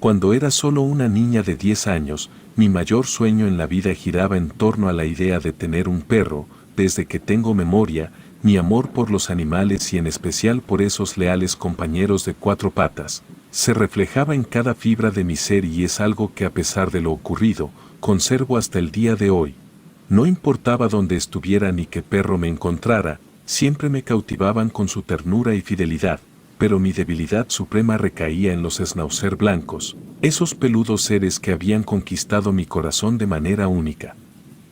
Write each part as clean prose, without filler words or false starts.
Cuando era solo una niña de 10 años, mi mayor sueño en la vida giraba en torno a la idea de tener un perro. Desde que tengo memoria, mi amor por los animales y en especial por esos leales compañeros de cuatro patas, se reflejaba en cada fibra de mi ser y es algo que a pesar de lo ocurrido, conservo hasta el día de hoy. No importaba dónde estuviera ni qué perro me encontrara, siempre me cautivaban con su ternura y fidelidad, pero mi debilidad suprema recaía en los schnauzer blancos, esos peludos seres que habían conquistado mi corazón de manera única.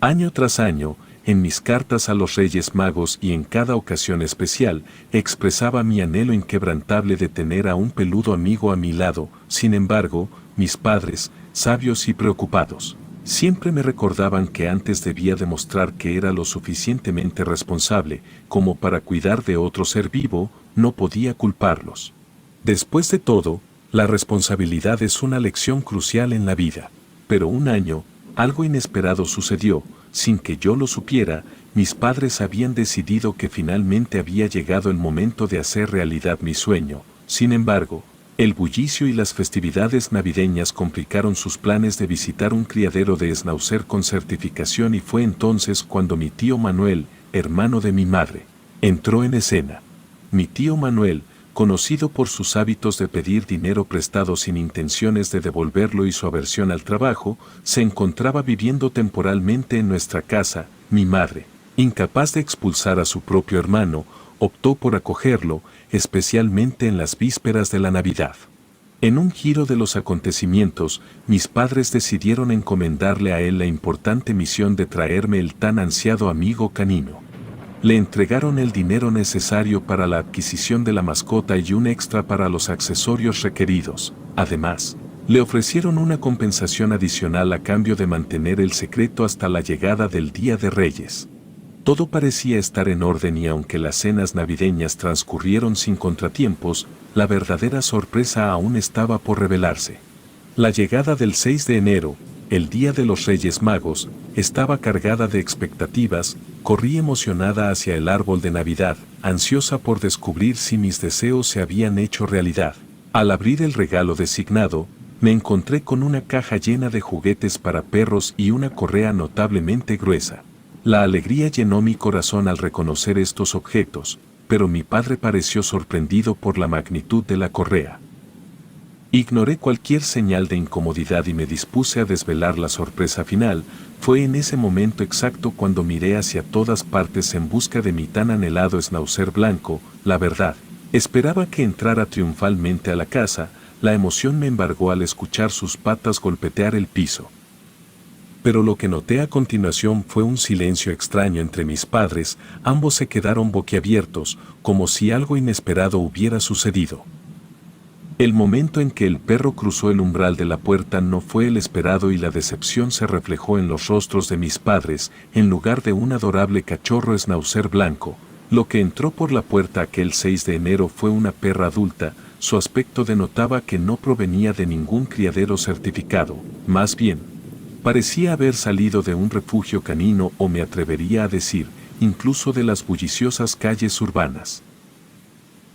Año tras año, en mis cartas a los Reyes Magos y en cada ocasión especial, expresaba mi anhelo inquebrantable de tener a un peludo amigo a mi lado. Sin embargo, mis padres, sabios y preocupados, siempre me recordaban que antes debía demostrar que era lo suficientemente responsable como para cuidar de otro ser vivo. No podía culparlos. Después de todo, la responsabilidad es una lección crucial en la vida. Pero un año, algo inesperado sucedió. Sin que yo lo supiera, mis padres habían decidido que finalmente había llegado el momento de hacer realidad mi sueño. Sin embargo, el bullicio y las festividades navideñas complicaron sus planes de visitar un criadero de schnauzer con certificación y fue entonces cuando mi tío Manuel, hermano de mi madre, entró en escena. Mi tío Manuel, conocido por sus hábitos de pedir dinero prestado sin intenciones de devolverlo y su aversión al trabajo, se encontraba viviendo temporalmente en nuestra casa. Mi madre, incapaz de expulsar a su propio hermano, optó por acogerlo, especialmente en las vísperas de la Navidad. En un giro de los acontecimientos, mis padres decidieron encomendarle a él la importante misión de traerme el tan ansiado amigo canino. Le entregaron el dinero necesario para la adquisición de la mascota y un extra para los accesorios requeridos. Además, le ofrecieron una compensación adicional a cambio de mantener el secreto hasta la llegada del Día de Reyes. Todo parecía estar en orden y aunque las cenas navideñas transcurrieron sin contratiempos, la verdadera sorpresa aún estaba por revelarse. La llegada del 6 de enero, el Día de los Reyes Magos, estaba cargada de expectativas. Corrí emocionada hacia el árbol de Navidad, ansiosa por descubrir si mis deseos se habían hecho realidad. Al abrir el regalo designado, me encontré con una caja llena de juguetes para perros y una correa notablemente gruesa. La alegría llenó mi corazón al reconocer estos objetos, pero mi padre pareció sorprendido por la magnitud de la correa. Ignoré cualquier señal de incomodidad y me dispuse a desvelar la sorpresa final. Fue en ese momento exacto cuando miré hacia todas partes en busca de mi tan anhelado schnauzer blanco. La verdad, esperaba que entrara triunfalmente a la casa. La emoción me embargó al escuchar sus patas golpetear el piso. Pero lo que noté a continuación fue un silencio extraño entre mis padres. Ambos se quedaron boquiabiertos, como si algo inesperado hubiera sucedido. El momento en que el perro cruzó el umbral de la puerta no fue el esperado y la decepción se reflejó en los rostros de mis padres. En lugar de un adorable cachorro schnauzer blanco, lo que entró por la puerta aquel 6 de enero fue una perra adulta. Su aspecto denotaba que no provenía de ningún criadero certificado, más bien, parecía haber salido de un refugio canino o me atrevería a decir, incluso de las bulliciosas calles urbanas.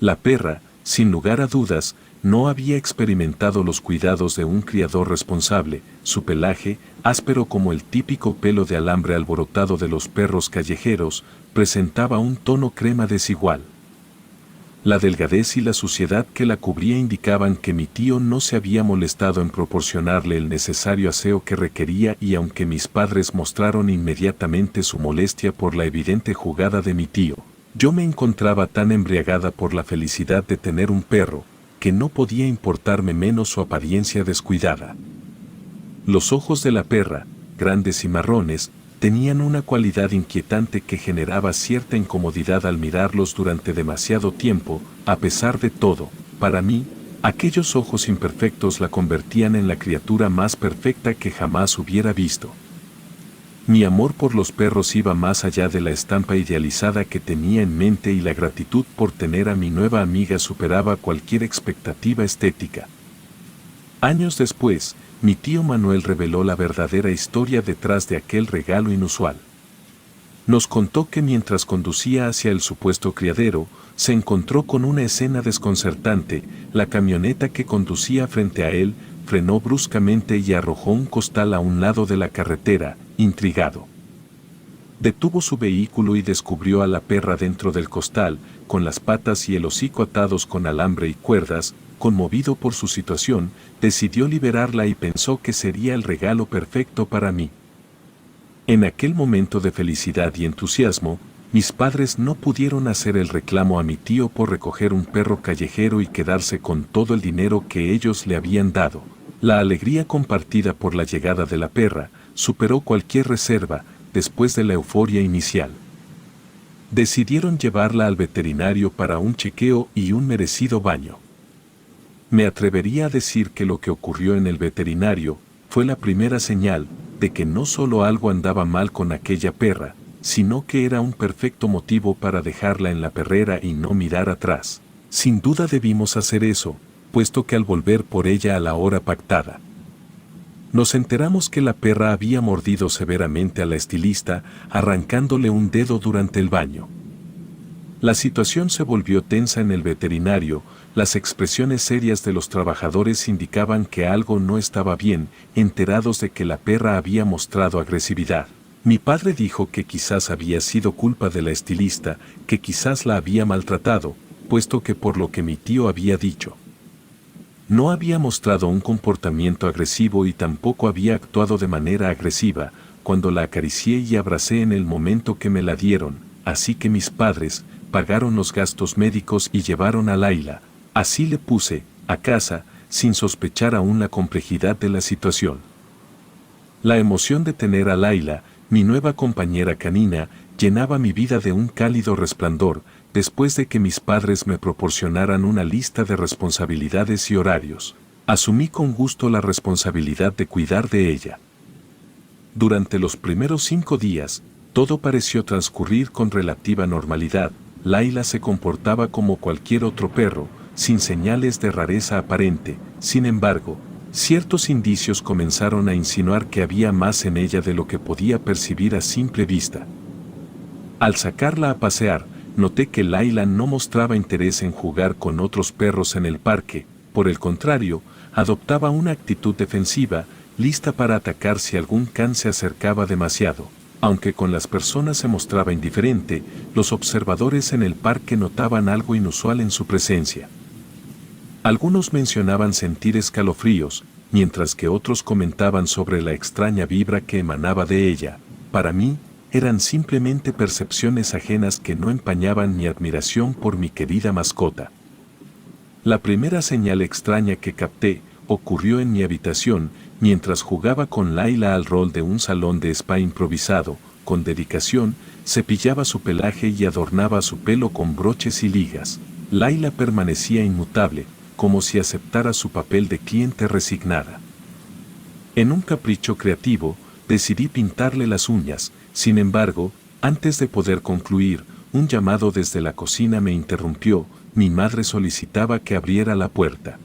La perra, sin lugar a dudas, no había experimentado los cuidados de un criador responsable. Su pelaje, áspero como el típico pelo de alambre alborotado de los perros callejeros, presentaba un tono crema desigual. La delgadez y la suciedad que la cubría indicaban que mi tío no se había molestado en proporcionarle el necesario aseo que requería y aunque mis padres mostraron inmediatamente su molestia por la evidente jugada de mi tío, yo me encontraba tan embriagada por la felicidad de tener un perro, que no podía importarme menos su apariencia descuidada. Los ojos de la perra, grandes y marrones, tenían una cualidad inquietante que generaba cierta incomodidad al mirarlos durante demasiado tiempo. A pesar de todo, para mí, aquellos ojos imperfectos la convertían en la criatura más perfecta que jamás hubiera visto. Mi amor por los perros iba más allá de la estampa idealizada que tenía en mente y la gratitud por tener a mi nueva amiga superaba cualquier expectativa estética. Años después, mi tío Manuel reveló la verdadera historia detrás de aquel regalo inusual. Nos contó que mientras conducía hacia el supuesto criadero, se encontró con una escena desconcertante. La camioneta que conducía frente a él frenó bruscamente y arrojó un costal a un lado de la carretera, intrigado. Detuvo su vehículo y descubrió a la perra dentro del costal, con las patas y el hocico atados con alambre y cuerdas. Conmovido por su situación, decidió liberarla y pensó que sería el regalo perfecto para mí. En aquel momento de felicidad y entusiasmo, mis padres no pudieron hacer el reclamo a mi tío por recoger un perro callejero y quedarse con todo el dinero que ellos le habían dado. La alegría compartida por la llegada de la perra superó cualquier reserva después de la euforia inicial. Decidieron llevarla al veterinario para un chequeo y un merecido baño. Me atrevería a decir que lo que ocurrió en el veterinario fue la primera señal de que no solo algo andaba mal con aquella perra, sino que era un perfecto motivo para dejarla en la perrera y no mirar atrás. Sin duda debimos hacer eso, puesto que al volver por ella a la hora pactada, nos enteramos que la perra había mordido severamente a la estilista, arrancándole un dedo durante el baño. La situación se volvió tensa en el veterinario, las expresiones serias de los trabajadores indicaban que algo no estaba bien, enterados de que la perra había mostrado agresividad. Mi padre dijo que quizás había sido culpa de la estilista, que quizás la había maltratado, puesto que por lo que mi tío había dicho, no había mostrado un comportamiento agresivo y tampoco había actuado de manera agresiva cuando la acaricié y abracé en el momento que me la dieron, así que mis padres pagaron los gastos médicos y llevaron a Laila, así le puse, a casa, sin sospechar aún la complejidad de la situación. La emoción de tener a Laila, mi nueva compañera canina, llenaba mi vida de un cálido resplandor, después de que mis padres me proporcionaran una lista de responsabilidades y horarios. Asumí con gusto la responsabilidad de cuidar de ella. Durante los primeros 5 días, todo pareció transcurrir con relativa normalidad. Laila se comportaba como cualquier otro perro, sin señales de rareza aparente. Sin embargo, ciertos indicios comenzaron a insinuar que había más en ella de lo que podía percibir a simple vista. Al sacarla a pasear, noté que Laila no mostraba interés en jugar con otros perros en el parque, por el contrario, adoptaba una actitud defensiva, lista para atacar si algún can se acercaba demasiado. Aunque con las personas se mostraba indiferente, los observadores en el parque notaban algo inusual en su presencia. Algunos mencionaban sentir escalofríos, mientras que otros comentaban sobre la extraña vibra que emanaba de ella. Para mí, eran simplemente percepciones ajenas que no empañaban mi admiración por mi querida mascota. La primera señal extraña que capté ocurrió en mi habitación, mientras jugaba con Laila al rol de un salón de spa improvisado. Con dedicación, cepillaba su pelaje y adornaba su pelo con broches y ligas. Laila permanecía inmutable, como si aceptara su papel de cliente resignada. En un capricho creativo, decidí pintarle las uñas. Sin embargo, antes de poder concluir, un llamado desde la cocina me interrumpió. Mi madre solicitaba que abriera la puerta.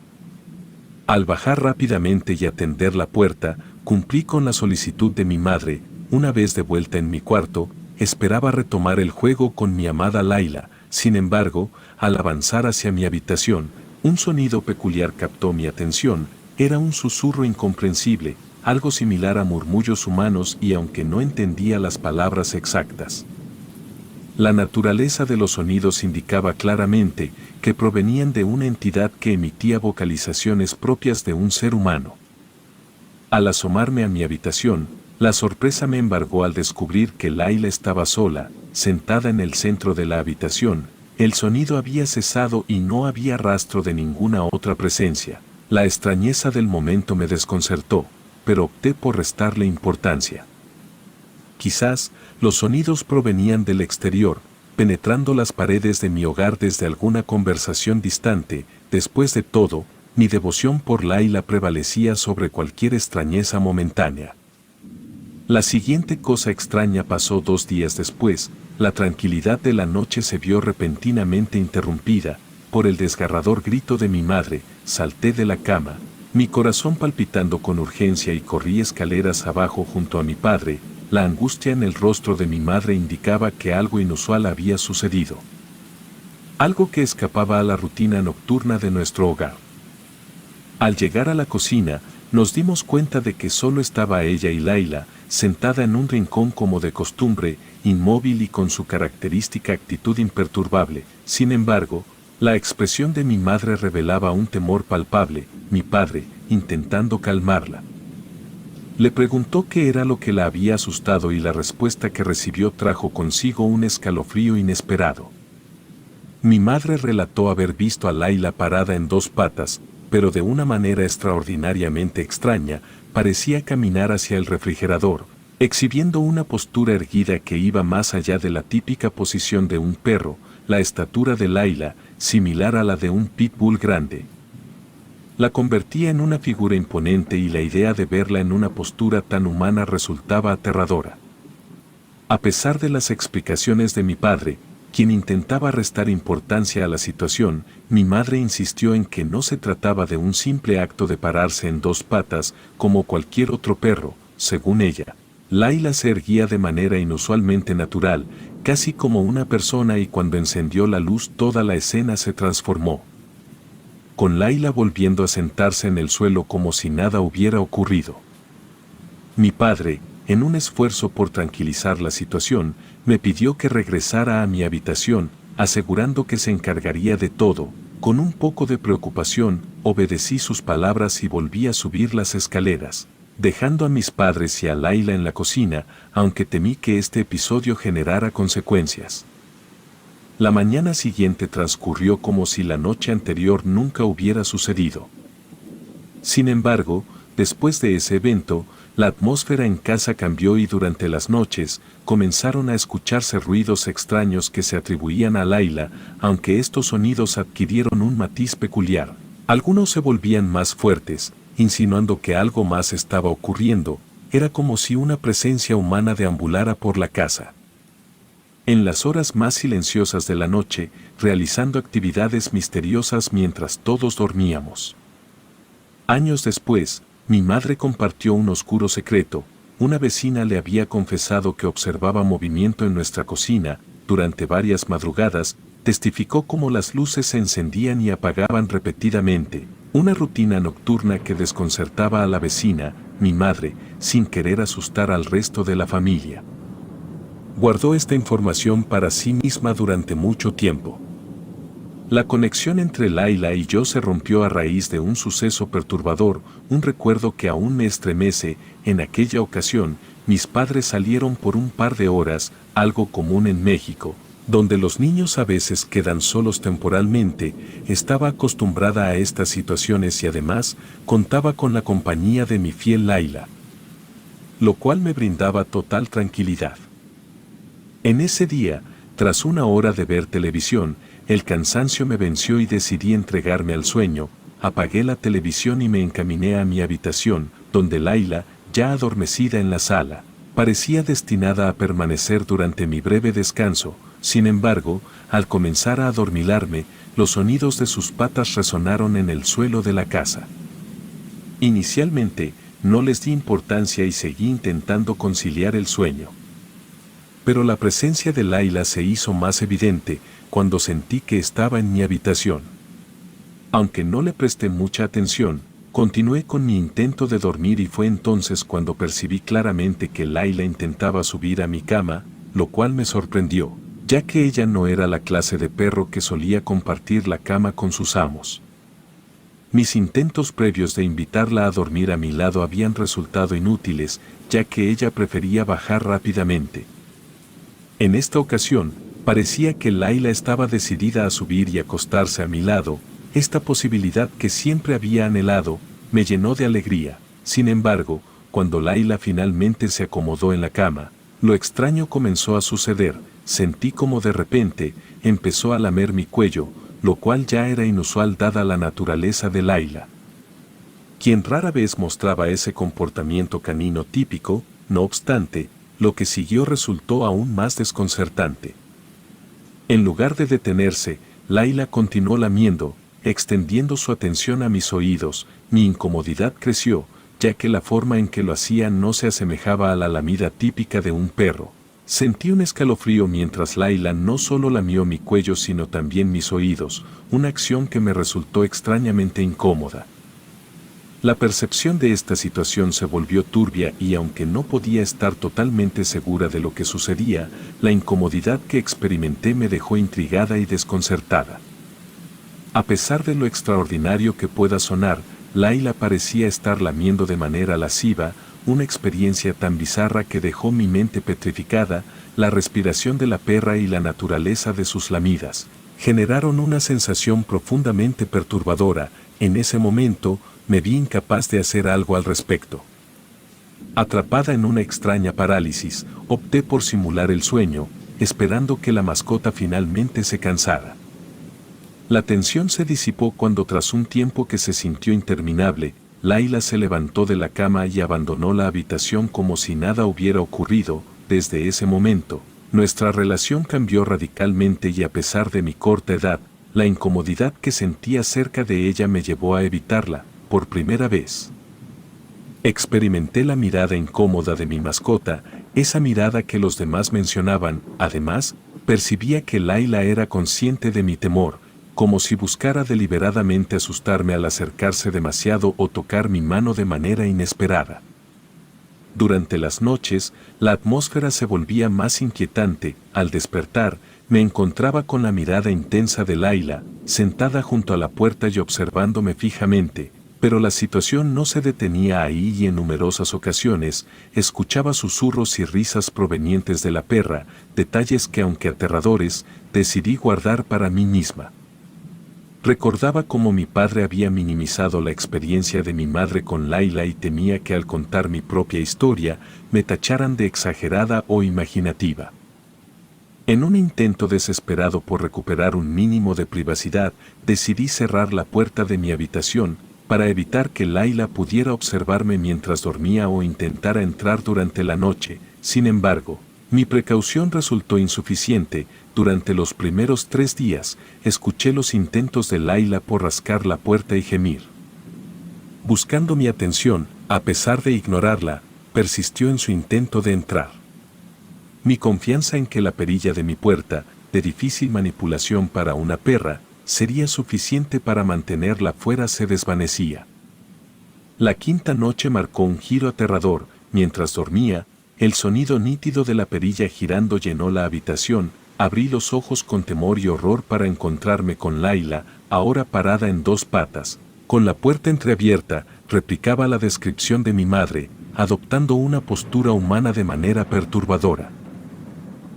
Al bajar rápidamente y atender la puerta, cumplí con la solicitud de mi madre. Una vez de vuelta en mi cuarto, esperaba retomar el juego con mi amada Laila. Sin embargo, al avanzar hacia mi habitación, un sonido peculiar captó mi atención. Era un susurro incomprensible, algo similar a murmullos humanos, y aunque no entendía las palabras exactas, la naturaleza de los sonidos indicaba claramente que provenían de una entidad que emitía vocalizaciones propias de un ser humano. Al asomarme a mi habitación, la sorpresa me embargó al descubrir que Laila estaba sola, sentada en el centro de la habitación. El sonido había cesado y no había rastro de ninguna otra presencia. La extrañeza del momento me desconcertó, pero opté por restarle importancia. Quizás los sonidos provenían del exterior, penetrando las paredes de mi hogar desde alguna conversación distante. Después de todo, mi devoción por Laila prevalecía sobre cualquier extrañeza momentánea. La siguiente cosa extraña pasó 2 días después. La tranquilidad de la noche se vio repentinamente interrumpida por el desgarrador grito de mi madre. Salté de la cama, mi corazón palpitando con urgencia, y corrí escaleras abajo junto a mi padre. La angustia en el rostro de mi madre indicaba que algo inusual había sucedido. Algo que escapaba a la rutina nocturna de nuestro hogar. Al llegar a la cocina, Nos dimos cuenta de que solo estaba ella y Laila, sentada en un rincón como de costumbre, inmóvil y con su característica actitud imperturbable. Sin embargo, la expresión de mi madre revelaba un temor palpable. Mi padre, intentando calmarla, le preguntó qué era lo que la había asustado y la respuesta que recibió trajo consigo un escalofrío inesperado. Mi madre relató haber visto a Laila parada en dos patas, pero de una manera extraordinariamente extraña, parecía caminar hacia el refrigerador, exhibiendo una postura erguida que iba más allá de la típica posición de un perro. La estatura de Laila, similar a la de un pitbull grande, la convertía en una figura imponente y la idea de verla en una postura tan humana resultaba aterradora. A pesar de las explicaciones de mi padre, quien intentaba restar importancia a la situación, mi madre insistió en que no se trataba de un simple acto de pararse en dos patas como cualquier otro perro. Según ella, Laila se erguía de manera inusualmente natural, casi como una persona, y cuando encendió la luz toda la escena se transformó, con Laila volviendo a sentarse en el suelo como si nada hubiera ocurrido. Mi padre, en un esfuerzo por tranquilizar la situación, me pidió que regresara a mi habitación, asegurando que se encargaría de todo. Con un poco de preocupación, obedecí sus palabras y volví a subir las escaleras, dejando a mis padres y a Laila en la cocina, aunque temí que este episodio generara consecuencias. La mañana siguiente transcurrió como si la noche anterior nunca hubiera sucedido. Sin embargo, después de ese evento, la atmósfera en casa cambió y durante las noches comenzaron a escucharse ruidos extraños que se atribuían a Laila, aunque estos sonidos adquirieron un matiz peculiar. Algunos se volvían más fuertes, insinuando que algo más estaba ocurriendo. Era como si una presencia humana deambulara por la casa. En las horas más silenciosas de la noche, realizando actividades misteriosas mientras todos dormíamos. Años después, mi madre compartió un oscuro secreto. Una vecina le había confesado que observaba movimiento en nuestra cocina. Durante varias madrugadas, testificó cómo las luces se encendían y apagaban repetidamente, una rutina nocturna que desconcertaba a la vecina. Mi madre, sin querer asustar al resto de la familia, guardó esta información para sí misma durante mucho tiempo. La conexión entre Laila y yo se rompió a raíz de un suceso perturbador, un recuerdo que aún me estremece. En aquella ocasión, mis padres salieron por un par de horas, algo común en México, donde los niños a veces quedan solos temporalmente. Estaba acostumbrada a estas situaciones y además contaba con la compañía de mi fiel Laila, lo cual me brindaba total tranquilidad. En ese día, tras una hora de ver televisión, el cansancio me venció y decidí entregarme al sueño. Apagué la televisión y me encaminé a mi habitación, donde Laila, ya adormecida en la sala, parecía destinada a permanecer durante mi breve descanso. Sin embargo, al comenzar a adormilarme, los sonidos de sus patas resonaron en el suelo de la casa. Inicialmente, no les di importancia y seguí intentando conciliar el sueño. Pero la presencia de Laila se hizo más evidente cuando sentí que estaba en mi habitación. Aunque no le presté mucha atención, continué con mi intento de dormir y fue entonces cuando percibí claramente que Laila intentaba subir a mi cama, lo cual me sorprendió, ya que ella no era la clase de perro que solía compartir la cama con sus amos. Mis intentos previos de invitarla a dormir a mi lado habían resultado inútiles, ya que ella prefería bajar rápidamente. En esta ocasión, parecía que Laila estaba decidida a subir y acostarse a mi lado. Esta posibilidad que siempre había anhelado, me llenó de alegría. Sin embargo, cuando Laila finalmente se acomodó en la cama, lo extraño comenzó a suceder. Sentí como de repente, empezó a lamer mi cuello, lo cual ya era inusual dada la naturaleza de Laila, quien rara vez mostraba ese comportamiento canino típico. No obstante, lo que siguió resultó aún más desconcertante. En lugar de detenerse, Laila continuó lamiendo, extendiendo su atención a mis oídos. Mi incomodidad creció, ya que la forma en que lo hacía no se asemejaba a la lamida típica de un perro. Sentí un escalofrío mientras Laila no solo lamió mi cuello sino también mis oídos, una acción que me resultó extrañamente incómoda. La percepción de esta situación se volvió turbia y aunque no podía estar totalmente segura de lo que sucedía, la incomodidad que experimenté me dejó intrigada y desconcertada. A pesar de lo extraordinario que pueda sonar, Laila parecía estar lamiendo de manera lasciva, una experiencia tan bizarra que dejó mi mente petrificada. La respiración de la perra y la naturaleza de sus lamidas generaron una sensación profundamente perturbadora. En ese momento, me vi incapaz de hacer algo al respecto. Atrapada en una extraña parálisis, opté por simular el sueño, esperando que la mascota finalmente se cansara. La tensión se disipó cuando tras un tiempo que se sintió interminable, Laila se levantó de la cama y abandonó la habitación como si nada hubiera ocurrido. Desde ese momento, nuestra relación cambió radicalmente y a pesar de mi corta edad, la incomodidad que sentía cerca de ella me llevó a evitarla. Por primera vez, experimenté la mirada incómoda de mi mascota, esa mirada que los demás mencionaban. Además, percibía que Laila era consciente de mi temor, como si buscara deliberadamente asustarme al acercarse demasiado o tocar mi mano de manera inesperada. Durante las noches, la atmósfera se volvía más inquietante. Al despertar, me encontraba con la mirada intensa de Laila, sentada junto a la puerta y observándome fijamente, pero la situación no se detenía ahí y en numerosas ocasiones escuchaba susurros y risas provenientes de la perra, detalles que aunque aterradores, decidí guardar para mí misma. Recordaba cómo mi padre había minimizado la experiencia de mi madre con Laila y temía que al contar mi propia historia me tacharan de exagerada o imaginativa. En un intento desesperado por recuperar un mínimo de privacidad, decidí cerrar la puerta de mi habitación para evitar que Laila pudiera observarme mientras dormía o intentara entrar durante la noche. Sin embargo, mi precaución resultó insuficiente. Durante los primeros 3 días, escuché los intentos de Laila por rascar la puerta y gemir. Buscando mi atención, a pesar de ignorarla, persistió en su intento de entrar. Mi confianza en que la perilla de mi puerta, de difícil manipulación para una perra, sería suficiente para mantenerla fuera se desvanecía. La quinta noche marcó un giro aterrador. Mientras dormía, el sonido nítido de la perilla girando llenó la habitación. Abrí los ojos con temor y horror para encontrarme con Laila, ahora parada en 2 patas, con la puerta entreabierta. Replicaba la descripción de mi madre, adoptando una postura humana de manera perturbadora.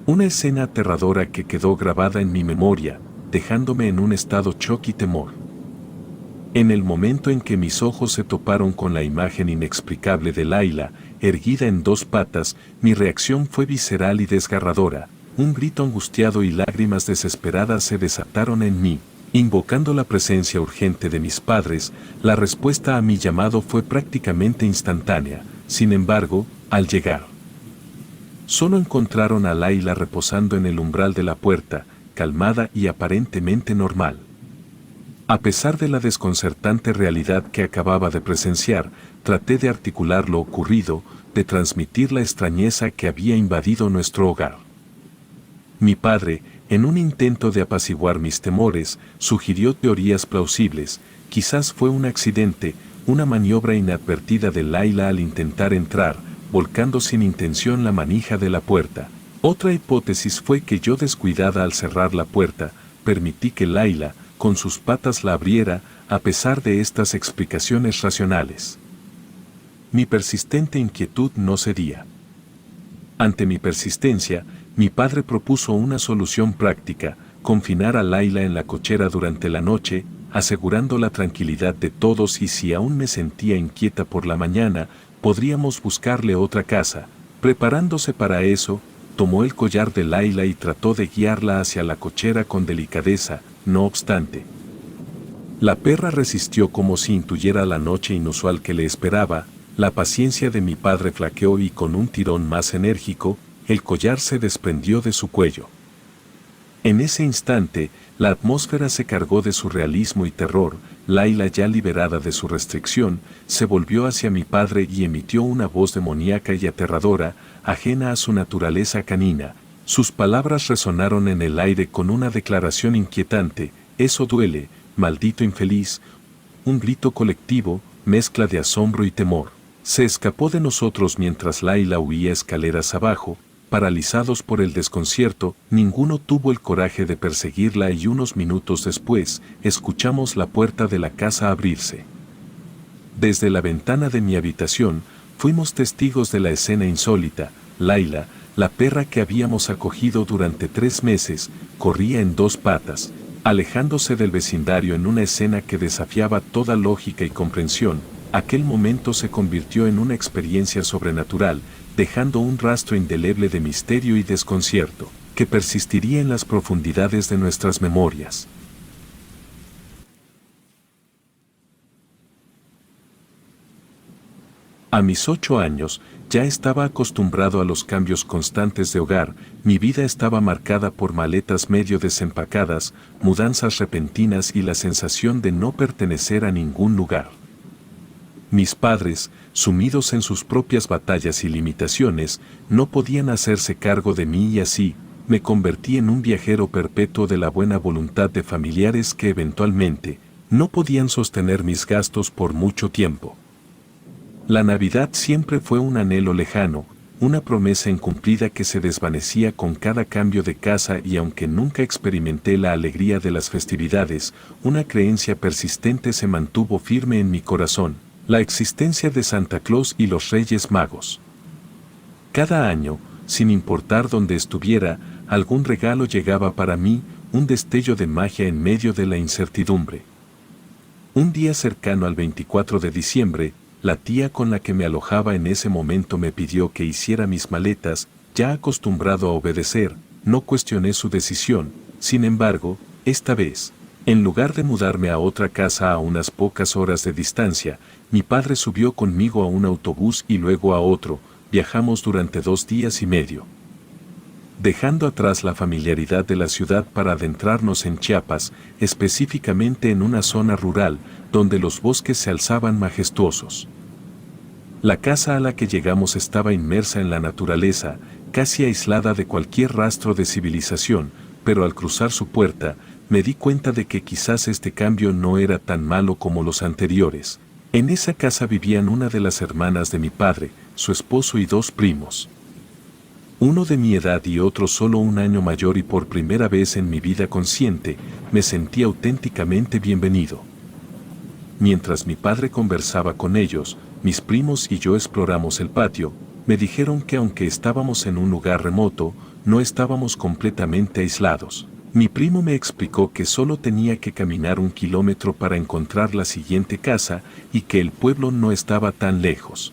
Una escena aterradora que quedó grabada en mi memoria, dejándome en un estado de shock y temor. En el momento en que mis ojos se toparon con la imagen inexplicable de Laila, erguida en 2 patas, mi reacción fue visceral y desgarradora. Un grito angustiado y lágrimas desesperadas se desataron en mí. Invocando la presencia urgente de mis padres, la respuesta a mi llamado fue prácticamente instantánea. Sin embargo, al llegar, solo encontraron a Laila reposando en el umbral de la puerta, calmada y aparentemente normal. A pesar de la desconcertante realidad que acababa de presenciar, traté de articular lo ocurrido, de transmitir la extrañeza que había invadido nuestro hogar. Mi padre, en un intento de apaciguar mis temores, sugirió teorías plausibles. Quizás fue un accidente, una maniobra inadvertida de Laila al intentar entrar, volcando sin intención la manija de la puerta. Otra hipótesis fue que yo, descuidada al cerrar la puerta, permití que Laila, con sus patas, la abriera. A pesar de estas explicaciones racionales, mi persistente inquietud no cedía. Ante mi persistencia, mi padre propuso una solución práctica: confinar a Laila en la cochera durante la noche, asegurando la tranquilidad de todos, y si aún me sentía inquieta por la mañana, podríamos buscarle otra casa. Preparándose para eso, tomó el collar de Laila y trató de guiarla hacia la cochera con delicadeza. No obstante, la perra resistió como si intuyera la noche inusual que le esperaba. La paciencia de mi padre flaqueó y con un tirón más enérgico, el collar se desprendió de su cuello. En ese instante, la atmósfera se cargó de surrealismo y terror. Laila, ya liberada de su restricción, se volvió hacia mi padre y emitió una voz demoníaca y aterradora, ajena a su naturaleza canina. Sus palabras resonaron en el aire con una declaración inquietante: «Eso duele, maldito infeliz». Un grito colectivo, mezcla de asombro y temor. Se escapó de nosotros mientras Laila huía escaleras abajo, paralizados por el desconcierto, ninguno tuvo el coraje de perseguirla y unos minutos después, escuchamos la puerta de la casa abrirse. Desde la ventana de mi habitación, fuimos testigos de la escena insólita. Laila, la perra que habíamos acogido durante 3 meses, corría en 2 patas, alejándose del vecindario en una escena que desafiaba toda lógica y comprensión. Aquel momento se convirtió en una experiencia sobrenatural, dejando un rastro indeleble de misterio y desconcierto, que persistiría en las profundidades de nuestras memorias. A mis 8 años, ya estaba acostumbrado a los cambios constantes de hogar. Mi vida estaba marcada por maletas medio desempacadas, mudanzas repentinas y la sensación de no pertenecer a ningún lugar. Mis padres, sumidos en sus propias batallas y limitaciones, no podían hacerse cargo de mí y así, me convertí en un viajero perpetuo de la buena voluntad de familiares que eventualmente, no podían sostener mis gastos por mucho tiempo. La Navidad siempre fue un anhelo lejano, una promesa incumplida que se desvanecía con cada cambio de casa y aunque nunca experimenté la alegría de las festividades, una creencia persistente se mantuvo firme en mi corazón, la existencia de Santa Claus y los Reyes Magos. Cada año, sin importar dónde estuviera, algún regalo llegaba para mí, un destello de magia en medio de la incertidumbre. Un día cercano al 24 de diciembre, la tía con la que me alojaba en ese momento me pidió que hiciera mis maletas. Ya acostumbrado a obedecer, no cuestioné su decisión. Sin embargo, esta vez, en lugar de mudarme a otra casa a unas pocas horas de distancia, mi padre subió conmigo a un autobús y luego a otro. Viajamos durante 2 días y medio, dejando atrás la familiaridad de la ciudad para adentrarnos en Chiapas, específicamente en una zona rural, donde los bosques se alzaban majestuosos. La casa a la que llegamos estaba inmersa en la naturaleza, casi aislada de cualquier rastro de civilización, pero al cruzar su puerta, me di cuenta de que quizás este cambio no era tan malo como los anteriores. En esa casa vivían una de las hermanas de mi padre, su esposo y 2 primos. Uno de mi edad y otro solo un año mayor, y por primera vez en mi vida consciente, me sentí auténticamente bienvenido. Mientras mi padre conversaba con ellos, mis primos y yo exploramos el patio. Me dijeron que aunque estábamos en un lugar remoto, no estábamos completamente aislados. Mi primo me explicó que solo tenía que caminar 1 kilómetro para encontrar la siguiente casa y que el pueblo no estaba tan lejos.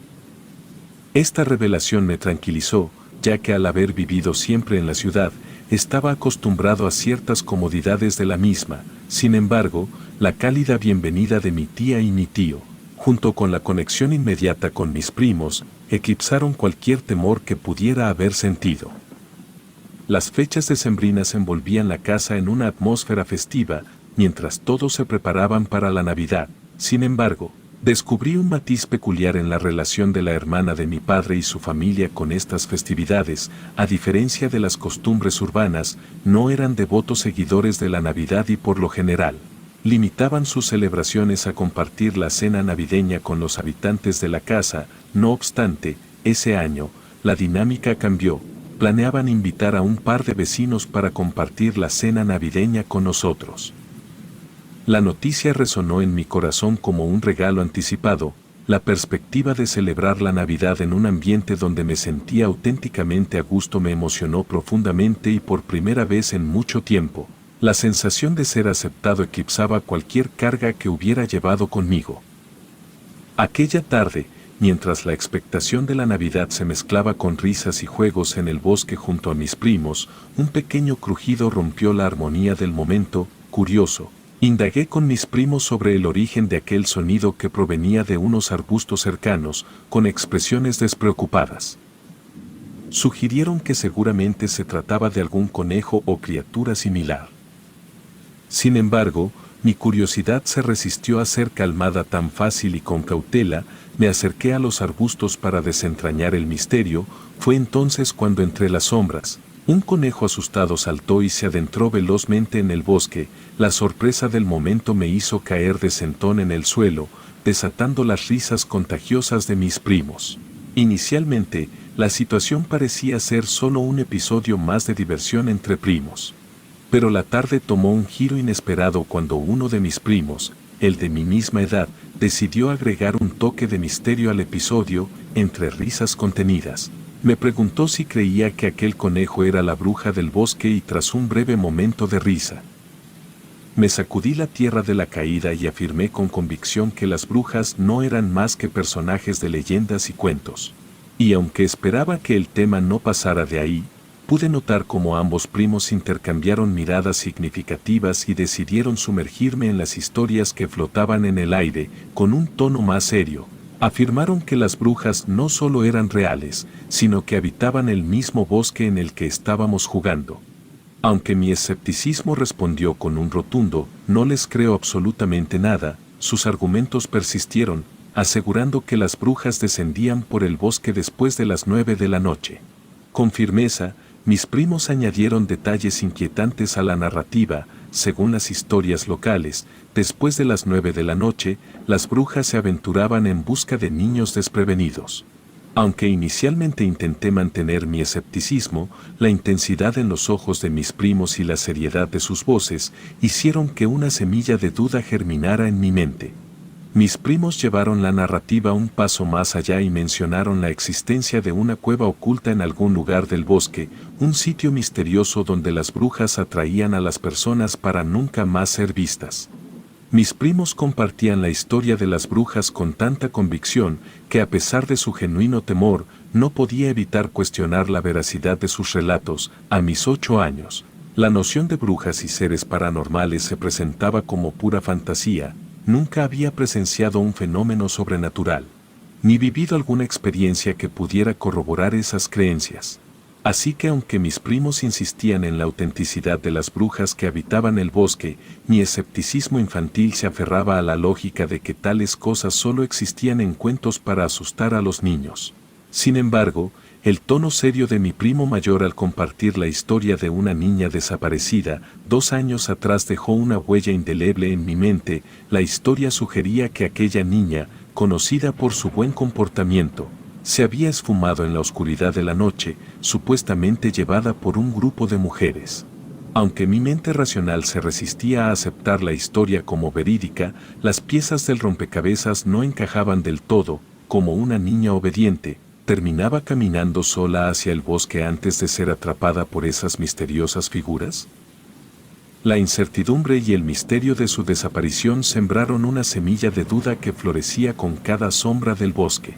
Esta revelación me tranquilizó, ya que al haber vivido siempre en la ciudad, estaba acostumbrado a ciertas comodidades de la misma. Sin embargo, la cálida bienvenida de mi tía y mi tío, junto con la conexión inmediata con mis primos, eclipsaron cualquier temor que pudiera haber sentido. Las fechas decembrinas envolvían la casa en una atmósfera festiva, mientras todos se preparaban para la Navidad. Sin embargo, descubrí un matiz peculiar en la relación de la hermana de mi padre y su familia con estas festividades. A diferencia de las costumbres urbanas, no eran devotos seguidores de la Navidad y por lo general, limitaban sus celebraciones a compartir la cena navideña con los habitantes de la casa. No obstante, ese año, la dinámica cambió. Planeaban invitar a un par de vecinos para compartir la cena navideña con nosotros. La noticia resonó en mi corazón como un regalo anticipado. La perspectiva de celebrar la Navidad en un ambiente donde me sentía auténticamente a gusto me emocionó profundamente, y por primera vez en mucho tiempo, la sensación de ser aceptado eclipsaba cualquier carga que hubiera llevado conmigo. Aquella tarde, mientras la expectación de la Navidad se mezclaba con risas y juegos en el bosque junto a mis primos, un pequeño crujido rompió la armonía del momento. Curioso, indagué con mis primos sobre el origen de aquel sonido que provenía de unos arbustos cercanos, con expresiones despreocupadas. Sugirieron que seguramente se trataba de algún conejo o criatura similar. Sin embargo, mi curiosidad se resistió a ser calmada tan fácil y con cautela. Me acerqué a los arbustos para desentrañar el misterio. Fue entonces cuando entre las sombras, Un conejo asustado saltó y se adentró velozmente en el bosque. La sorpresa del momento me hizo caer de sentón en el suelo, desatando las risas contagiosas de mis primos. Inicialmente, la situación parecía ser solo un episodio más de diversión entre primos. Pero la tarde tomó un giro inesperado cuando uno de mis primos, el de mi misma edad, decidió agregar un toque de misterio al episodio, entre risas contenidas. Me preguntó si creía que aquel conejo era la bruja del bosque y tras un breve momento de risa, me sacudí la tierra de la caída y afirmé con convicción que las brujas no eran más que personajes de leyendas y cuentos. Y aunque esperaba que el tema no pasara de ahí, pude notar cómo ambos primos intercambiaron miradas significativas y decidieron sumergirme en las historias que flotaban en el aire, con un tono más serio. Afirmaron que las brujas no solo eran reales, sino que habitaban el mismo bosque en el que estábamos jugando. Aunque mi escepticismo respondió con un rotundo, no les creo absolutamente nada, sus argumentos persistieron, asegurando que las brujas descendían por el bosque después de las 9 de la noche. Con firmeza, mis primos añadieron detalles inquietantes a la narrativa. Según las historias locales, después de las 9 de la noche, las brujas se aventuraban en busca de niños desprevenidos. Aunque inicialmente intenté mantener mi escepticismo, la intensidad en los ojos de mis primos y la seriedad de sus voces hicieron que una semilla de duda germinara en mi mente. Mis primos llevaron la narrativa un paso más allá y mencionaron la existencia de una cueva oculta en algún lugar del bosque, un sitio misterioso donde las brujas atraían a las personas para nunca más ser vistas. Mis primos compartían la historia de las brujas con tanta convicción que a pesar de su genuino temor, no podía evitar cuestionar la veracidad de sus relatos. A mis 8 años, la noción de brujas y seres paranormales se presentaba como pura fantasía. Nunca había presenciado un fenómeno sobrenatural, ni vivido alguna experiencia que pudiera corroborar esas creencias. Así que aunque mis primos insistían en la autenticidad de las brujas que habitaban el bosque, mi escepticismo infantil se aferraba a la lógica de que tales cosas solo existían en cuentos para asustar a los niños. Sin embargo, el tono serio de mi primo mayor al compartir la historia de una niña desaparecida 2 años atrás dejó una huella indeleble en mi mente. La historia sugería que aquella niña, conocida por su buen comportamiento, se había esfumado en la oscuridad de la noche, supuestamente llevada por un grupo de mujeres. Aunque mi mente racional se resistía a aceptar la historia como verídica, las piezas del rompecabezas no encajaban del todo. Como una niña obediente, terminaba caminando sola hacia el bosque antes de ser atrapada por esas misteriosas figuras. La incertidumbre y el misterio de su desaparición sembraron una semilla de duda que florecía con cada sombra del bosque.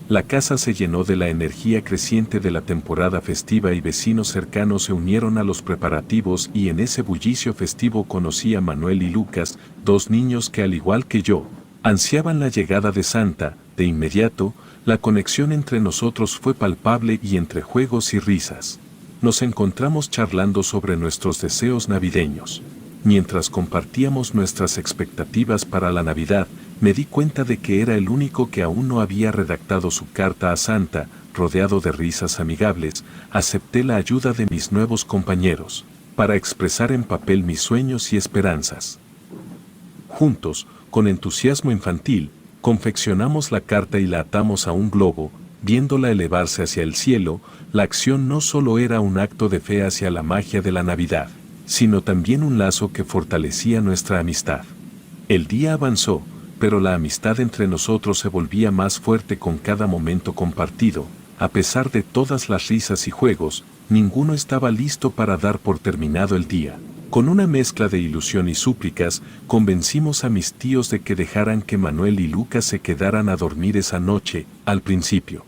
La casa se llenó de la energía creciente de la temporada festiva y vecinos cercanos se unieron a los preparativos y en ese bullicio festivo conocí a Manuel y Lucas, 2 niños que al igual que yo, ansiaban la llegada de Santa. De inmediato, la conexión entre nosotros fue palpable y entre juegos y risas. Nos encontramos charlando sobre nuestros deseos navideños. Mientras compartíamos nuestras expectativas para la Navidad, me di cuenta de que era el único que aún no había redactado su carta a Santa. Rodeado de risas amigables, acepté la ayuda de mis nuevos compañeros, para expresar en papel mis sueños y esperanzas. Juntos, con entusiasmo infantil, confeccionamos la carta y la atamos a un globo. Viéndola elevarse hacia el cielo, la acción no solo era un acto de fe hacia la magia de la Navidad, sino también un lazo que fortalecía nuestra amistad. El día avanzó, pero la amistad entre nosotros se volvía más fuerte con cada momento compartido. A pesar de todas las risas y juegos, ninguno estaba listo para dar por terminado el día. Con una mezcla de ilusión y súplicas, convencimos a mis tíos de que dejaran que Manuel y Lucas se quedaran a dormir esa noche. Al principio,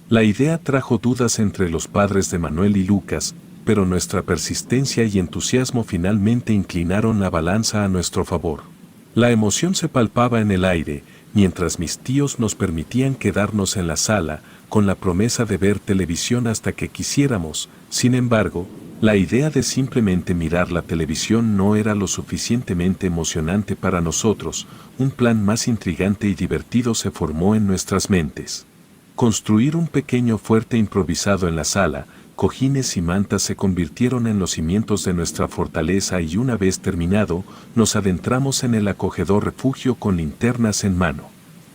la idea trajo dudas entre los padres de Manuel y Lucas, pero nuestra persistencia y entusiasmo finalmente inclinaron la balanza a nuestro favor. La emoción se palpaba en el aire, mientras mis tíos nos permitían quedarnos en la sala, con la promesa de ver televisión hasta que quisiéramos. Sin embargo, la idea de simplemente mirar la televisión no era lo suficientemente emocionante para nosotros. Un plan más intrigante y divertido se formó en nuestras mentes. Construir un pequeño fuerte improvisado en la sala, cojines y mantas se convirtieron en los cimientos de nuestra fortaleza y una vez terminado, nos adentramos en el acogedor refugio con linternas en mano.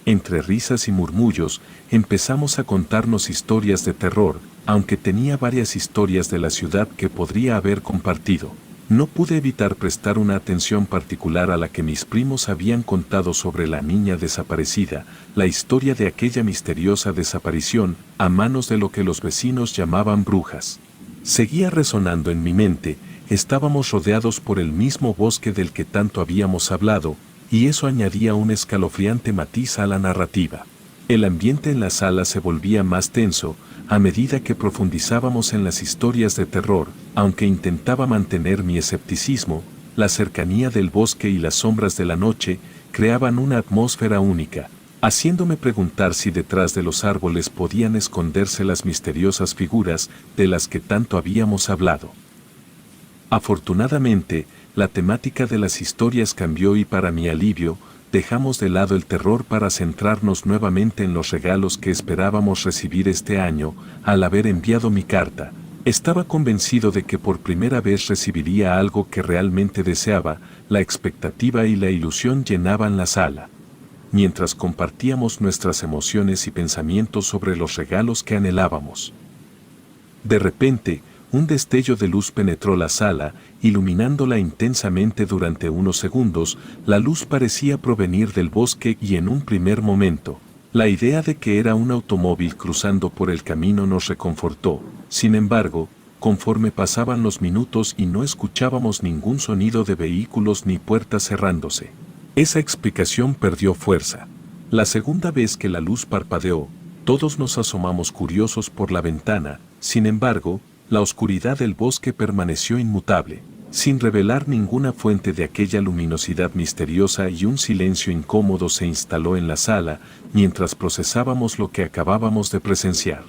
Entre risas y murmullos, empezamos a contarnos historias de terror, aunque tenía varias historias de la ciudad que podría haber compartido. No pude evitar prestar una atención particular a la que mis primos habían contado sobre la niña desaparecida, la historia de aquella misteriosa desaparición a manos de lo que los vecinos llamaban brujas. Seguía resonando en mi mente, estábamos rodeados por el mismo bosque del que tanto habíamos hablado, y eso añadía un escalofriante matiz a la narrativa. El ambiente en la sala se volvía más tenso a medida que profundizábamos en las historias de terror, aunque intentaba mantener mi escepticismo. La cercanía del bosque y las sombras de la noche creaban una atmósfera única, haciéndome preguntar si detrás de los árboles podían esconderse las misteriosas figuras de las que tanto habíamos hablado. Afortunadamente, la temática de las historias cambió y para mi alivio, dejamos de lado el terror para centrarnos nuevamente en los regalos que esperábamos recibir este año. Al haber enviado mi carta, estaba convencido de que por primera vez recibiría algo que realmente deseaba. La expectativa y la ilusión llenaban la sala. Mientras compartíamos nuestras emociones y pensamientos sobre los regalos que anhelábamos. De repente, un destello de luz penetró la sala, iluminándola intensamente durante unos segundos. La luz parecía provenir del bosque y en un primer momento, la idea de que era un automóvil cruzando por el camino nos reconfortó. Sin embargo, conforme pasaban los minutos y no escuchábamos ningún sonido de vehículos ni puertas cerrándose, esa explicación perdió fuerza. La segunda vez que la luz parpadeó, todos nos asomamos curiosos por la ventana. Sin embargo, la oscuridad del bosque permaneció inmutable, sin revelar ninguna fuente de aquella luminosidad misteriosa, y un silencio incómodo se instaló en la sala mientras procesábamos lo que acabábamos de presenciar.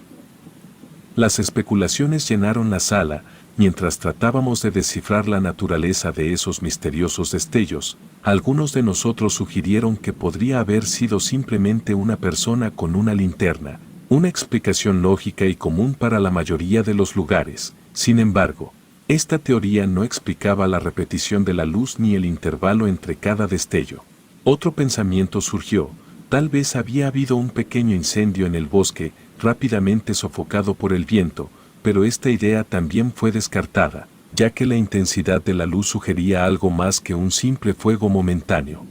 Las especulaciones llenaron la sala mientras tratábamos de descifrar la naturaleza de esos misteriosos destellos. Algunos de nosotros sugirieron que podría haber sido simplemente una persona con una linterna, una explicación lógica y común para la mayoría de los lugares. Sin embargo, esta teoría no explicaba la repetición de la luz ni el intervalo entre cada destello. Otro pensamiento surgió: tal vez había habido un pequeño incendio en el bosque, rápidamente sofocado por el viento, pero esta idea también fue descartada, ya que la intensidad de la luz sugería algo más que un simple fuego momentáneo.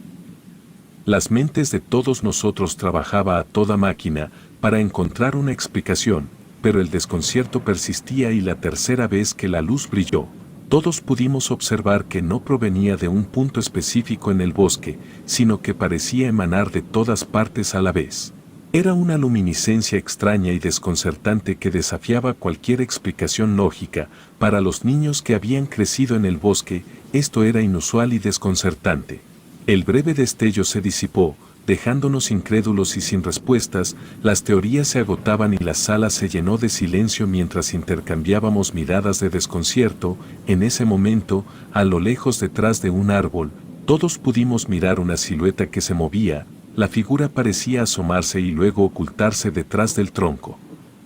Las mentes de todos nosotros trabajaba a toda máquina para encontrar una explicación, pero el desconcierto persistía, y la tercera vez que la luz brilló, todos pudimos observar que no provenía de un punto específico en el bosque, sino que parecía emanar de todas partes a la vez. Era una luminiscencia extraña y desconcertante que desafiaba cualquier explicación lógica. Para los niños que habían crecido en el bosque, esto era inusual y desconcertante. El breve destello se disipó, dejándonos incrédulos y sin respuestas. Las teorías se agotaban y la sala se llenó de silencio mientras intercambiábamos miradas de desconcierto. En ese momento, a lo lejos detrás de un árbol, todos pudimos mirar una silueta que se movía. La figura parecía asomarse y luego ocultarse detrás del tronco.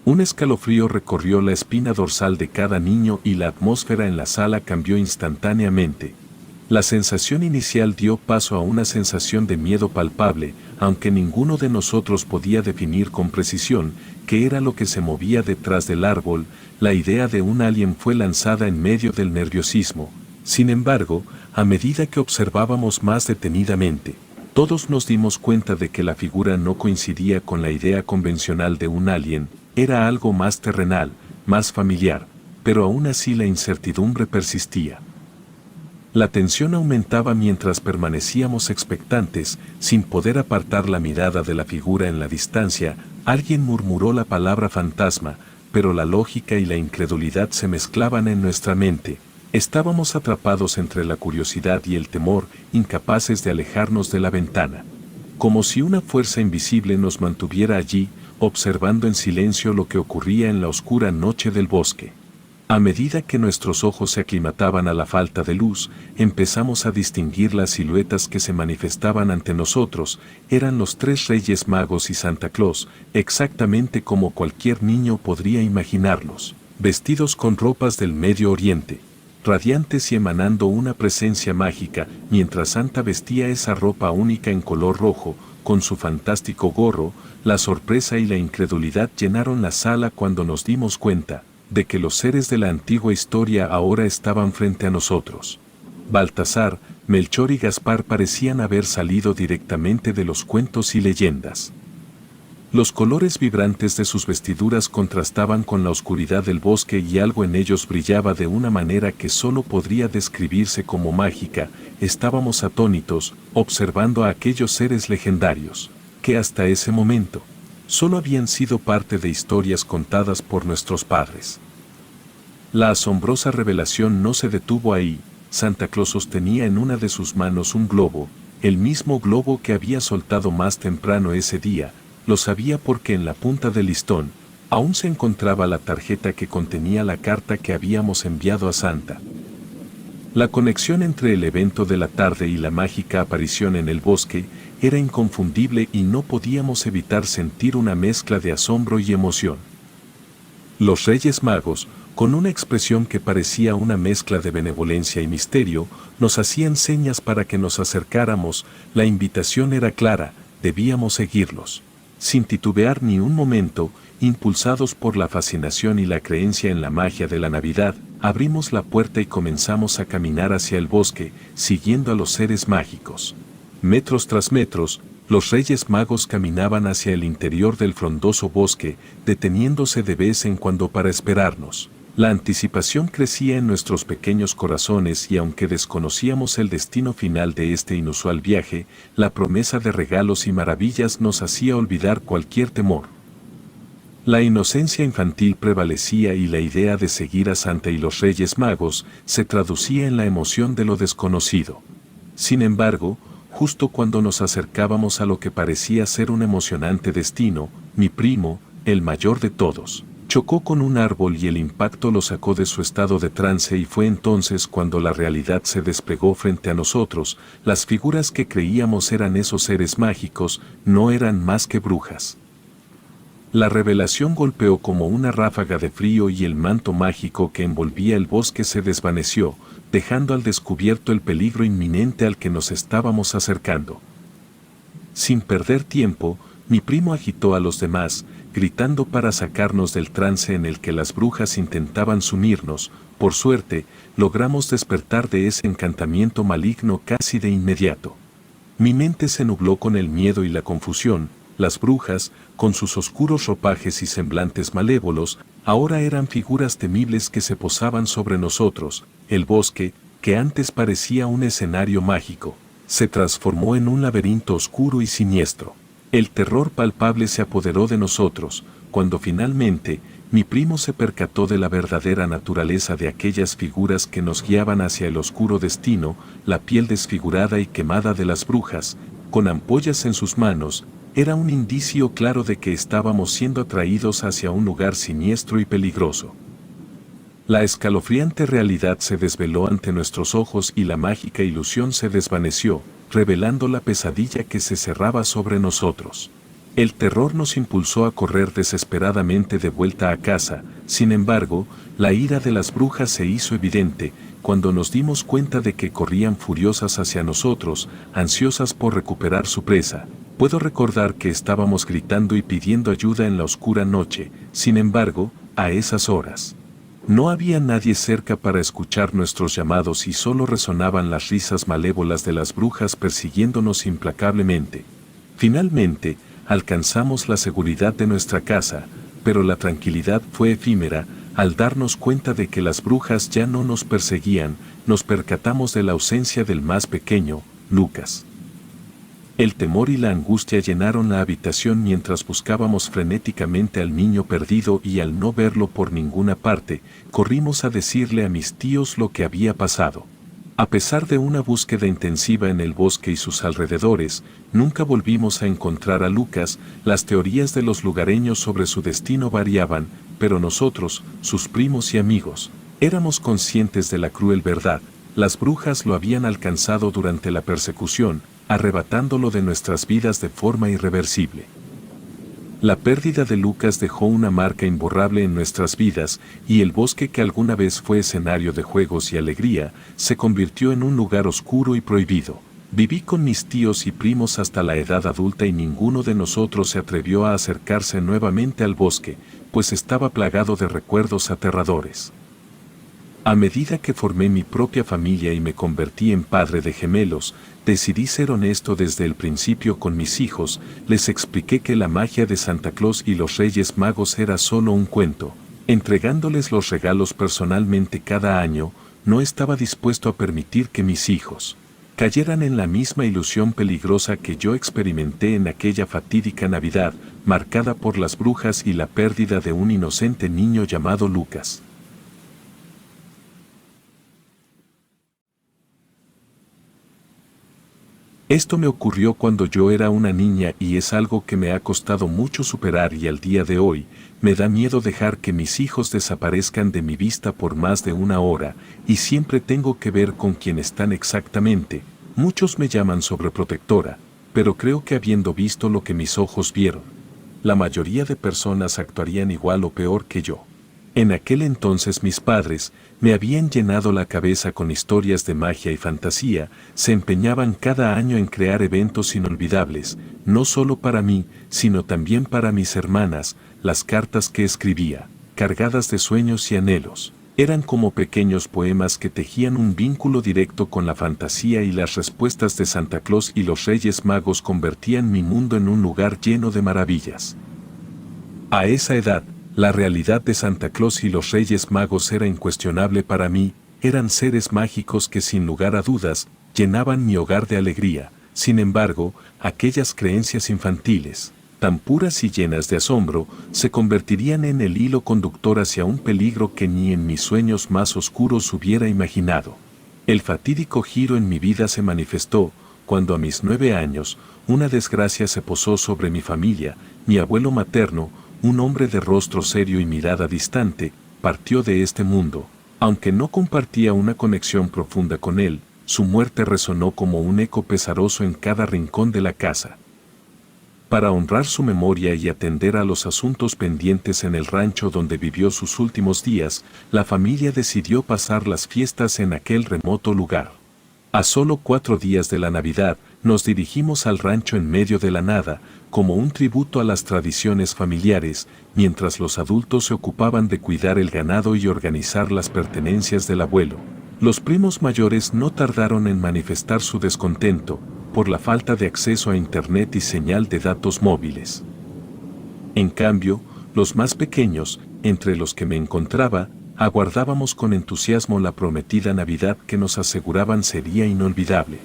Un escalofrío recorrió la espina dorsal de cada niño y la atmósfera en la sala cambió instantáneamente. La sensación inicial dio paso a una sensación de miedo palpable, aunque ninguno de nosotros podía definir con precisión qué era lo que se movía detrás del árbol. La idea de un alien fue lanzada en medio del nerviosismo. Sin embargo, a medida que observábamos más detenidamente, todos nos dimos cuenta de que la figura no coincidía con la idea convencional de un alien. Era algo más terrenal, más familiar, pero aún así la incertidumbre persistía. La tensión aumentaba mientras permanecíamos expectantes, sin poder apartar la mirada de la figura en la distancia. Alguien murmuró la palabra fantasma, pero la lógica y la incredulidad se mezclaban en nuestra mente. Estábamos atrapados entre la curiosidad y el temor, incapaces de alejarnos de la ventana. Como si una fuerza invisible nos mantuviera allí, observando en silencio lo que ocurría en la oscura noche del bosque. A medida que nuestros ojos se aclimataban a la falta de luz, empezamos a distinguir las siluetas que se manifestaban ante nosotros. Eran los tres Reyes Magos y Santa Claus, exactamente como cualquier niño podría imaginarlos. vestidos con ropas del Medio Oriente, radiantes y emanando una presencia mágica, mientras Santa vestía esa ropa única en color rojo, con su fantástico gorro. La sorpresa y la incredulidad llenaron la sala cuando nos dimos cuenta de que los seres de la antigua historia ahora estaban frente a nosotros. Baltasar, Melchor y Gaspar parecían haber salido directamente de los cuentos y leyendas. Los colores vibrantes de sus vestiduras contrastaban con la oscuridad del bosque y algo en ellos brillaba de una manera que solo podría describirse como mágica. Estábamos atónitos, observando a aquellos seres legendarios, que hasta ese momento solo habían sido parte de historias contadas por nuestros padres. La asombrosa revelación no se detuvo ahí. Santa Claus sostenía en una de sus manos un globo, el mismo globo que había soltado más temprano ese día. Lo sabía porque en la punta del listón aún se encontraba la tarjeta que contenía la carta que habíamos enviado a Santa. La conexión entre el evento de la tarde y la mágica aparición en el bosque era inconfundible y no podíamos evitar sentir una mezcla de asombro y emoción. Los Reyes Magos, con una expresión que parecía una mezcla de benevolencia y misterio, nos hacían señas para que nos acercáramos. La invitación era clara, debíamos seguirlos. Sin titubear ni un momento, impulsados por la fascinación y la creencia en la magia de la Navidad, abrimos la puerta y comenzamos a caminar hacia el bosque, siguiendo a los seres mágicos. Metros tras metros, los Reyes Magos caminaban hacia el interior del frondoso bosque, deteniéndose de vez en cuando para esperarnos. La anticipación crecía en nuestros pequeños corazones y aunque desconocíamos el destino final de este inusual viaje, la promesa de regalos y maravillas nos hacía olvidar cualquier temor. La inocencia infantil prevalecía y la idea de seguir a Santa y los Reyes Magos se traducía en la emoción de lo desconocido. Sin embargo, justo cuando nos acercábamos a lo que parecía ser un emocionante destino, mi primo, el mayor de todos, chocó con un árbol y el impacto lo sacó de su estado de trance y fue entonces cuando la realidad se desplegó frente a nosotros. Las figuras que creíamos eran esos seres mágicos no eran más que brujas. La revelación golpeó como una ráfaga de frío y el manto mágico que envolvía el bosque se desvaneció, dejando al descubierto el peligro inminente al que nos estábamos acercando. Sin perder tiempo, mi primo agitó a los demás, gritando para sacarnos del trance en el que las brujas intentaban sumirnos. Por suerte, logramos despertar de ese encantamiento maligno casi de inmediato. Mi mente se nubló con el miedo y la confusión. Las brujas, con sus oscuros ropajes y semblantes malévolos, ahora eran figuras temibles que se posaban sobre nosotros. El bosque, que antes parecía un escenario mágico, se transformó en un laberinto oscuro y siniestro. El terror palpable se apoderó de nosotros, cuando finalmente mi primo se percató de la verdadera naturaleza de aquellas figuras que nos guiaban hacia el oscuro destino. La piel desfigurada y quemada de las brujas, con ampollas en sus manos, era un indicio claro de que estábamos siendo atraídos hacia un lugar siniestro y peligroso. La escalofriante realidad se desveló ante nuestros ojos y la mágica ilusión se desvaneció, revelando la pesadilla que se cerraba sobre nosotros. El terror nos impulsó a correr desesperadamente de vuelta a casa. Sin embargo, la ira de las brujas se hizo evidente cuando nos dimos cuenta de que corrían furiosas hacia nosotros, ansiosas por recuperar su presa. Puedo recordar que estábamos gritando y pidiendo ayuda en la oscura noche. Sin embargo, a esas horas, no había nadie cerca para escuchar nuestros llamados y solo resonaban las risas malévolas de las brujas persiguiéndonos implacablemente. Finalmente, alcanzamos la seguridad de nuestra casa, pero la tranquilidad fue efímera. Al darnos cuenta de que las brujas ya no nos perseguían, nos percatamos de la ausencia del más pequeño, Lucas. El temor y la angustia llenaron la habitación mientras buscábamos frenéticamente al niño perdido y al no verlo por ninguna parte, corrimos a decirle a mis tíos lo que había pasado. A pesar de una búsqueda intensiva en el bosque y sus alrededores, nunca volvimos a encontrar a Lucas. Las teorías de los lugareños sobre su destino variaban, pero nosotros, sus primos y amigos, éramos conscientes de la cruel verdad. Las brujas lo habían alcanzado durante la persecución, arrebatándolo de nuestras vidas de forma irreversible. La pérdida de Lucas dejó una marca imborrable en nuestras vidas y el bosque que alguna vez fue escenario de juegos y alegría se convirtió en un lugar oscuro y prohibido. Viví con mis tíos y primos hasta la edad adulta y ninguno de nosotros se atrevió a acercarse nuevamente al bosque, pues estaba plagado de recuerdos aterradores. A medida que formé mi propia familia y me convertí en padre de gemelos, decidí ser honesto desde el principio con mis hijos, les expliqué que la magia de Santa Claus y los Reyes Magos era solo un cuento. Entregándoles los regalos personalmente cada año, no estaba dispuesto a permitir que mis hijos cayeran en la misma ilusión peligrosa que yo experimenté en aquella fatídica Navidad, marcada por las brujas y la pérdida de un inocente niño llamado Lucas. Esto me ocurrió cuando yo era una niña y es algo que me ha costado mucho superar y al día de hoy, me da miedo dejar que mis hijos desaparezcan de mi vista por más de una hora y siempre tengo que ver con quién están exactamente. Muchos me llaman sobreprotectora, pero creo que habiendo visto lo que mis ojos vieron, la mayoría de personas actuarían igual o peor que yo. En aquel entonces mis padres me habían llenado la cabeza con historias de magia y fantasía, se empeñaban cada año en crear eventos inolvidables, no solo para mí, sino también para mis hermanas. Las cartas que escribía, cargadas de sueños y anhelos, eran como pequeños poemas que tejían un vínculo directo con la fantasía y las respuestas de Santa Claus y los Reyes Magos convertían mi mundo en un lugar lleno de maravillas. A esa edad, la realidad de Santa Claus y los Reyes Magos era incuestionable para mí, eran seres mágicos que sin lugar a dudas, llenaban mi hogar de alegría. Sin embargo, aquellas creencias infantiles, tan puras y llenas de asombro, se convertirían en el hilo conductor hacia un peligro que ni en mis sueños más oscuros hubiera imaginado. El fatídico giro en mi vida se manifestó, cuando a mis 9 años, una desgracia se posó sobre mi familia. Mi abuelo materno, un hombre de rostro serio y mirada distante, partió de este mundo. Aunque no compartía una conexión profunda con él, su muerte resonó como un eco pesaroso en cada rincón de la casa. Para honrar su memoria y atender a los asuntos pendientes en el rancho donde vivió sus últimos días, la familia decidió pasar las fiestas en aquel remoto lugar. A solo 4 días de la Navidad, nos dirigimos al rancho en medio de la nada, como un tributo a las tradiciones familiares, mientras los adultos se ocupaban de cuidar el ganado y organizar las pertenencias del abuelo. Los primos mayores no tardaron en manifestar su descontento, por la falta de acceso a internet y señal de datos móviles. En cambio, los más pequeños, entre los que me encontraba, aguardábamos con entusiasmo la prometida Navidad que nos aseguraban sería inolvidable.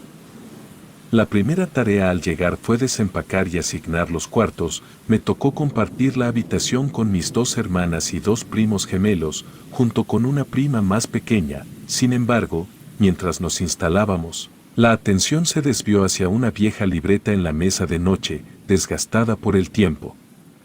La primera tarea al llegar fue desempacar y asignar los cuartos. Me tocó compartir la habitación con mis 2 hermanas y 2 primos gemelos, junto con una prima más pequeña. Sin embargo, mientras nos instalábamos, la atención se desvió hacia una vieja libreta en la mesa de noche, desgastada por el tiempo.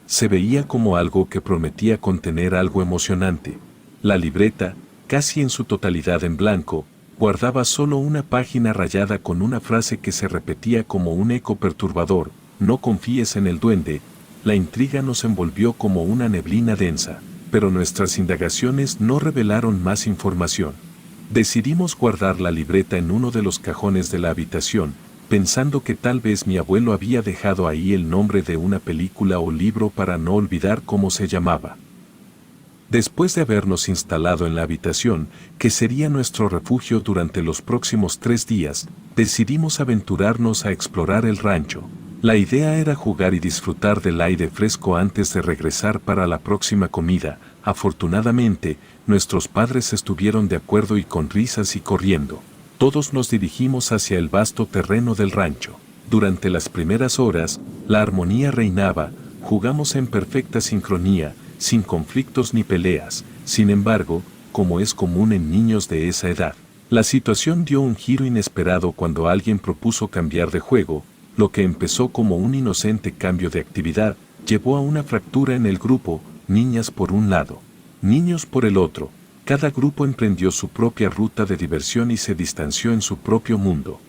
Se veía como algo que prometía contener algo emocionante. La libreta, casi en su totalidad en blanco, guardaba solo una página rayada con una frase que se repetía como un eco perturbador: no confíes en el duende. La intriga nos envolvió como una neblina densa, pero nuestras indagaciones no revelaron más información. Decidimos guardar la libreta en uno de los cajones de la habitación, pensando que tal vez mi abuelo había dejado ahí el nombre de una película o libro para no olvidar cómo se llamaba. Después de habernos instalado en la habitación, que sería nuestro refugio durante los próximos 3 días, decidimos aventurarnos a explorar el rancho. La idea era jugar y disfrutar del aire fresco antes de regresar para la próxima comida. Afortunadamente, nuestros padres estuvieron de acuerdo y con risas y corriendo, todos nos dirigimos hacia el vasto terreno del rancho. Durante las primeras horas, la armonía reinaba, jugamos en perfecta sincronía, sin conflictos ni peleas. Sin embargo, como es común en niños de esa edad, la situación dio un giro inesperado cuando alguien propuso cambiar de juego. Lo que empezó como un inocente cambio de actividad, llevó a una fractura en el grupo, niñas por un lado, niños por el otro. Cada grupo emprendió su propia ruta de diversión y se distanció en su propio mundo.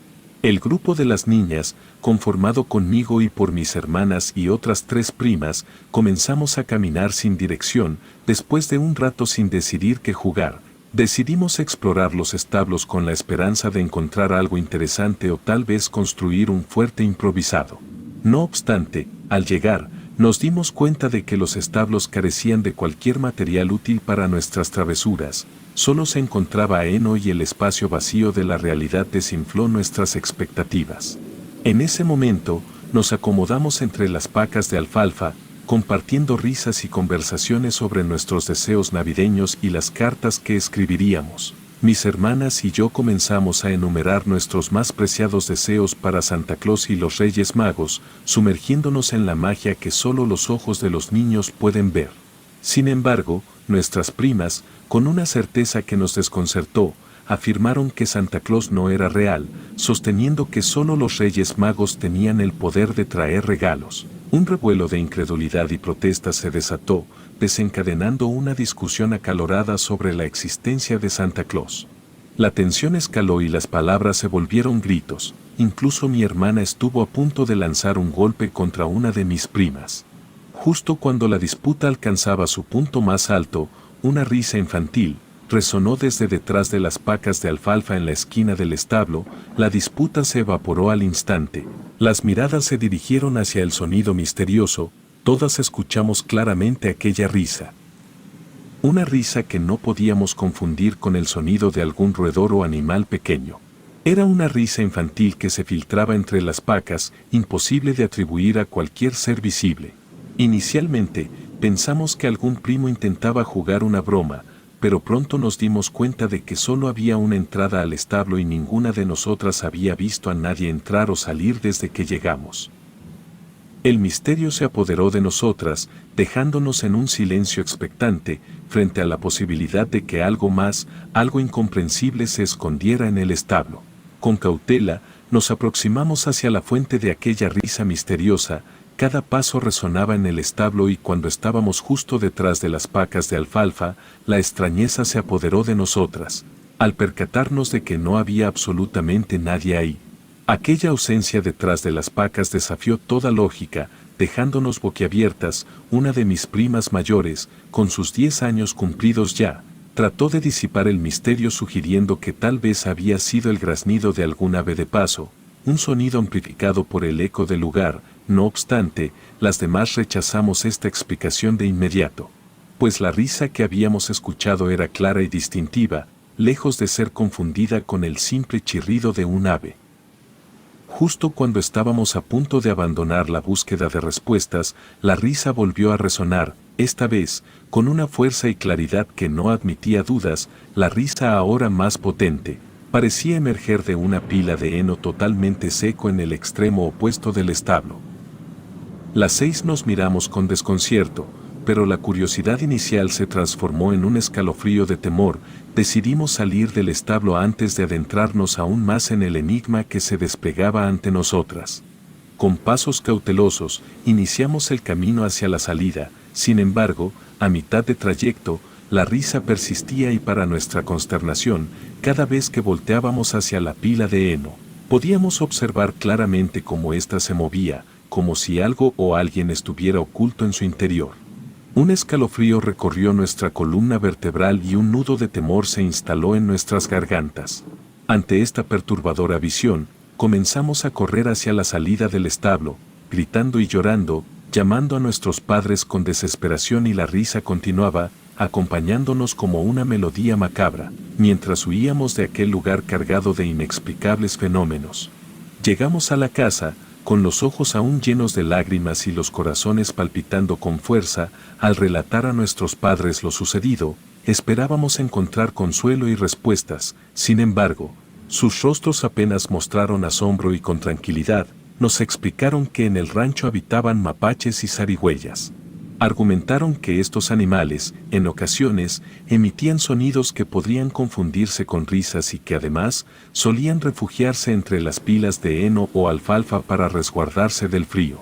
El grupo de las niñas, conformado conmigo y por mis hermanas y otras 3 primas, comenzamos a caminar sin dirección, después de un rato sin decidir qué jugar. Decidimos explorar los establos con la esperanza de encontrar algo interesante o tal vez construir un fuerte improvisado. No obstante, al llegar, nos dimos cuenta de que los establos carecían de cualquier material útil para nuestras travesuras. Solo se encontraba heno y el espacio vacío de la realidad desinfló nuestras expectativas. En ese momento, nos acomodamos entre las pacas de alfalfa, compartiendo risas y conversaciones sobre nuestros deseos navideños y las cartas que escribiríamos. Mis hermanas y yo comenzamos a enumerar nuestros más preciados deseos para Santa Claus y los Reyes Magos, sumergiéndonos en la magia que solo los ojos de los niños pueden ver. Sin embargo, nuestras primas, con una certeza que nos desconcertó, afirmaron que Santa Claus no era real, sosteniendo que solo los Reyes Magos tenían el poder de traer regalos. Un revuelo de incredulidad y protesta se desató, desencadenando una discusión acalorada sobre la existencia de Santa Claus. La tensión escaló y las palabras se volvieron gritos. Incluso mi hermana estuvo a punto de lanzar un golpe contra una de mis primas. Justo cuando la disputa alcanzaba su punto más alto, una risa infantil resonó desde detrás de las pacas de alfalfa en la esquina del establo. La disputa se evaporó al instante. Las miradas se dirigieron hacia el sonido misterioso. Todas escuchamos claramente aquella risa. Una risa que no podíamos confundir con el sonido de algún roedor o animal pequeño. Era una risa infantil que se filtraba entre las pacas, imposible de atribuir a cualquier ser visible. Inicialmente, pensamos que algún primo intentaba jugar una broma, pero pronto nos dimos cuenta de que solo había una entrada al establo y ninguna de nosotras había visto a nadie entrar o salir desde que llegamos. El misterio se apoderó de nosotras, dejándonos en un silencio expectante, frente a la posibilidad de que algo más, algo incomprensible se escondiera en el establo. Con cautela, nos aproximamos hacia la fuente de aquella risa misteriosa. Cada paso resonaba en el establo y cuando estábamos justo detrás de las pacas de alfalfa, la extrañeza se apoderó de nosotras. Al percatarnos de que no había absolutamente nadie ahí, aquella ausencia detrás de las pacas desafió toda lógica, dejándonos boquiabiertas. Una de mis primas mayores, con sus 10 años cumplidos ya, trató de disipar el misterio sugiriendo que tal vez había sido el graznido de algún ave de paso, un sonido amplificado por el eco del lugar. No obstante, las demás rechazamos esta explicación de inmediato, pues la risa que habíamos escuchado era clara y distintiva, lejos de ser confundida con el simple chirrido de un ave. Justo cuando estábamos a punto de abandonar la búsqueda de respuestas, la risa volvió a resonar, esta vez, con una fuerza y claridad que no admitía dudas. La risa, ahora más potente, parecía emerger de una pila de heno totalmente seco en el extremo opuesto del establo. Las 6 nos miramos con desconcierto, pero la curiosidad inicial se transformó en un escalofrío de temor. Decidimos salir del establo antes de adentrarnos aún más en el enigma que se desplegaba ante nosotras. Con pasos cautelosos, iniciamos el camino hacia la salida. Sin embargo, a mitad de trayecto, la risa persistía y para nuestra consternación, cada vez que volteábamos hacia la pila de heno, podíamos observar claramente cómo ésta se movía, como si algo o alguien estuviera oculto en su interior. Un escalofrío recorrió nuestra columna vertebral y un nudo de temor se instaló en nuestras gargantas. Ante esta perturbadora visión, comenzamos a correr hacia la salida del establo, gritando y llorando, llamando a nuestros padres con desesperación, y la risa continuaba, acompañándonos como una melodía macabra, mientras huíamos de aquel lugar cargado de inexplicables fenómenos. Llegamos a la casa, con los ojos aún llenos de lágrimas y los corazones palpitando con fuerza. Al relatar a nuestros padres lo sucedido, esperábamos encontrar consuelo y respuestas. Sin embargo, sus rostros apenas mostraron asombro y con tranquilidad, nos explicaron que en el rancho habitaban mapaches y zarigüeyas. Argumentaron que estos animales, en ocasiones, emitían sonidos que podrían confundirse con risas y que además solían refugiarse entre las pilas de heno o alfalfa para resguardarse del frío.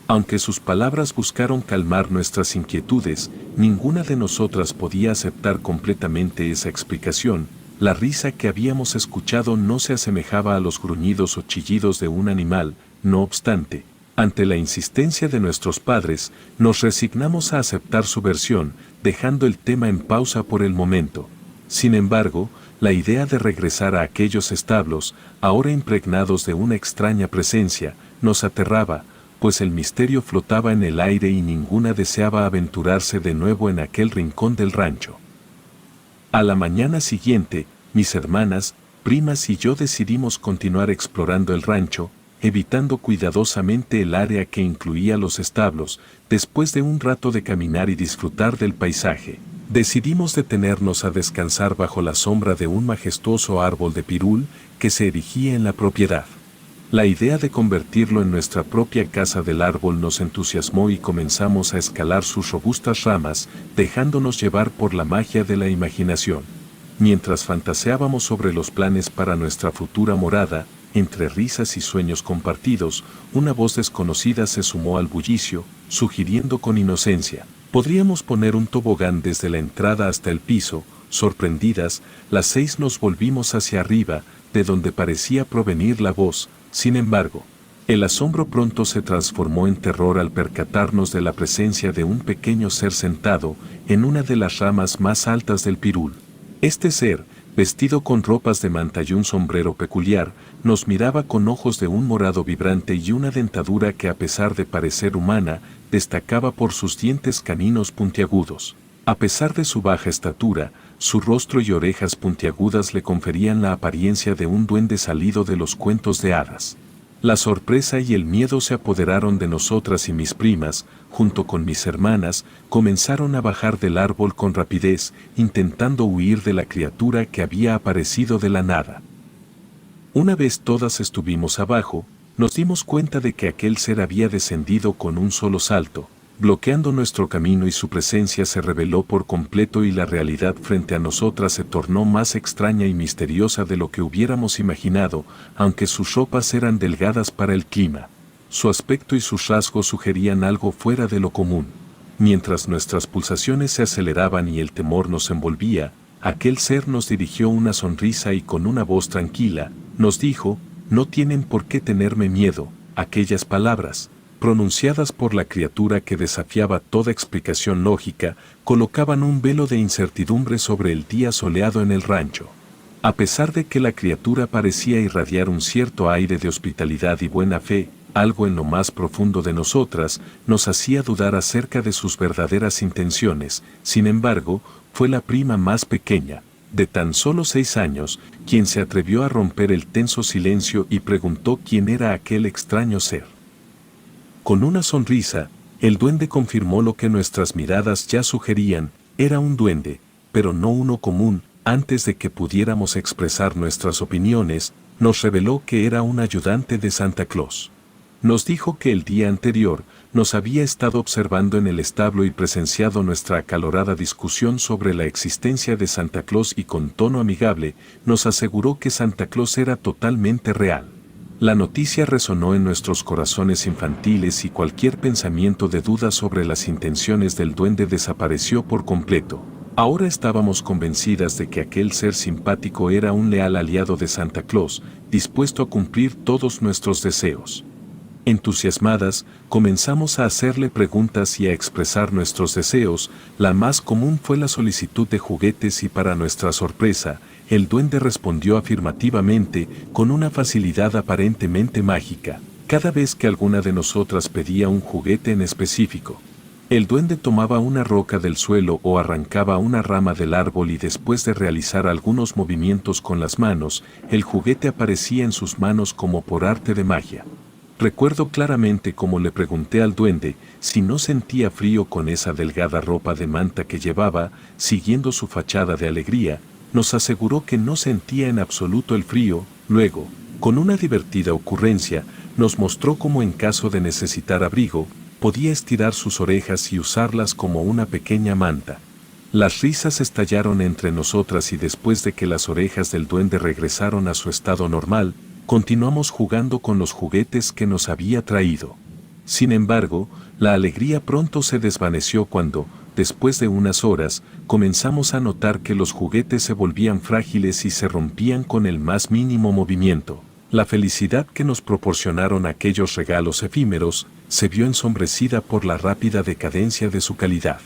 Aunque sus palabras buscaron calmar nuestras inquietudes, ninguna de nosotras podía aceptar completamente esa explicación. La risa que habíamos escuchado no se asemejaba a los gruñidos o chillidos de un animal. No obstante, ante la insistencia de nuestros padres, nos resignamos a aceptar su versión, dejando el tema en pausa por el momento. Sin embargo, la idea de regresar a aquellos establos, ahora impregnados de una extraña presencia, nos aterraba, pues el misterio flotaba en el aire y ninguna deseaba aventurarse de nuevo en aquel rincón del rancho. A la mañana siguiente, mis hermanas, primas y yo decidimos continuar explorando el rancho, evitando cuidadosamente el área que incluía los establos. Después de un rato de caminar y disfrutar del paisaje, decidimos detenernos a descansar bajo la sombra de un majestuoso árbol de pirul que se erigía en la propiedad. La idea de convertirlo en nuestra propia casa del árbol nos entusiasmó y comenzamos a escalar sus robustas ramas, dejándonos llevar por la magia de la imaginación. Mientras fantaseábamos sobre los planes para nuestra futura morada, entre risas y sueños compartidos, una voz desconocida se sumó al bullicio, sugiriendo con inocencia: podríamos poner un tobogán desde la entrada hasta el piso. Sorprendidas, las 6 nos volvimos hacia arriba, de donde parecía provenir la voz. Sin embargo, el asombro pronto se transformó en terror al percatarnos de la presencia de un pequeño ser sentado en una de las ramas más altas del pirul. Este ser, vestido con ropas de manta y un sombrero peculiar, nos miraba con ojos de un morado vibrante y una dentadura que, a pesar de parecer humana, destacaba por sus dientes caninos puntiagudos. A pesar de su baja estatura, su rostro y orejas puntiagudas le conferían la apariencia de un duende salido de los cuentos de hadas. La sorpresa y el miedo se apoderaron de nosotras y mis primas, junto con mis hermanas, comenzaron a bajar del árbol con rapidez, intentando huir de la criatura que había aparecido de la nada. Una vez todas estuvimos abajo, nos dimos cuenta de que aquel ser había descendido con un solo salto, bloqueando nuestro camino, y su presencia se reveló por completo y la realidad frente a nosotras se tornó más extraña y misteriosa de lo que hubiéramos imaginado, aunque sus ropas eran delgadas para el clima. Su aspecto y sus rasgos sugerían algo fuera de lo común. Mientras nuestras pulsaciones se aceleraban y el temor nos envolvía, aquel ser nos dirigió una sonrisa y con una voz tranquila, nos dijo: no tienen por qué tenerme miedo. Aquellas palabras, pronunciadas por la criatura que desafiaba toda explicación lógica, colocaban un velo de incertidumbre sobre el día soleado en el rancho. A pesar de que la criatura parecía irradiar un cierto aire de hospitalidad y buena fe, algo en lo más profundo de nosotras nos hacía dudar acerca de sus verdaderas intenciones. Sin embargo, fue la prima más pequeña, de tan solo 6 años, quien se atrevió a romper el tenso silencio y preguntó quién era aquel extraño ser. Con una sonrisa, el duende confirmó lo que nuestras miradas ya sugerían: era un duende, pero no uno común. Antes de que pudiéramos expresar nuestras opiniones, nos reveló que era un ayudante de Santa Claus. Nos dijo que el día anterior nos había estado observando en el establo y presenciado nuestra acalorada discusión sobre la existencia de Santa Claus, y con tono amigable nos aseguró que Santa Claus era totalmente real. La noticia resonó en nuestros corazones infantiles y cualquier pensamiento de duda sobre las intenciones del duende desapareció por completo. Ahora estábamos convencidas de que aquel ser simpático era un leal aliado de Santa Claus, dispuesto a cumplir todos nuestros deseos. Entusiasmadas, comenzamos a hacerle preguntas y a expresar nuestros deseos. La más común fue la solicitud de juguetes y, para nuestra sorpresa, el duende respondió afirmativamente con una facilidad aparentemente mágica. Cada vez que alguna de nosotras pedía un juguete en específico, el duende tomaba una roca del suelo o arrancaba una rama del árbol y, después de realizar algunos movimientos con las manos, el juguete aparecía en sus manos como por arte de magia. Recuerdo claramente cómo le pregunté al duende si no sentía frío con esa delgada ropa de manta que llevaba. Siguiendo su fachada de alegría, nos aseguró que no sentía en absoluto el frío. Luego, con una divertida ocurrencia, nos mostró cómo, en caso de necesitar abrigo, podía estirar sus orejas y usarlas como una pequeña manta. Las risas estallaron entre nosotras y, después de que las orejas del duende regresaron a su estado normal, continuamos jugando con los juguetes que nos había traído. Sin embargo, la alegría pronto se desvaneció cuando, después de unas horas, comenzamos a notar que los juguetes se volvían frágiles y se rompían con el más mínimo movimiento. La felicidad que nos proporcionaron aquellos regalos efímeros se vio ensombrecida por la rápida decadencia de su calidad.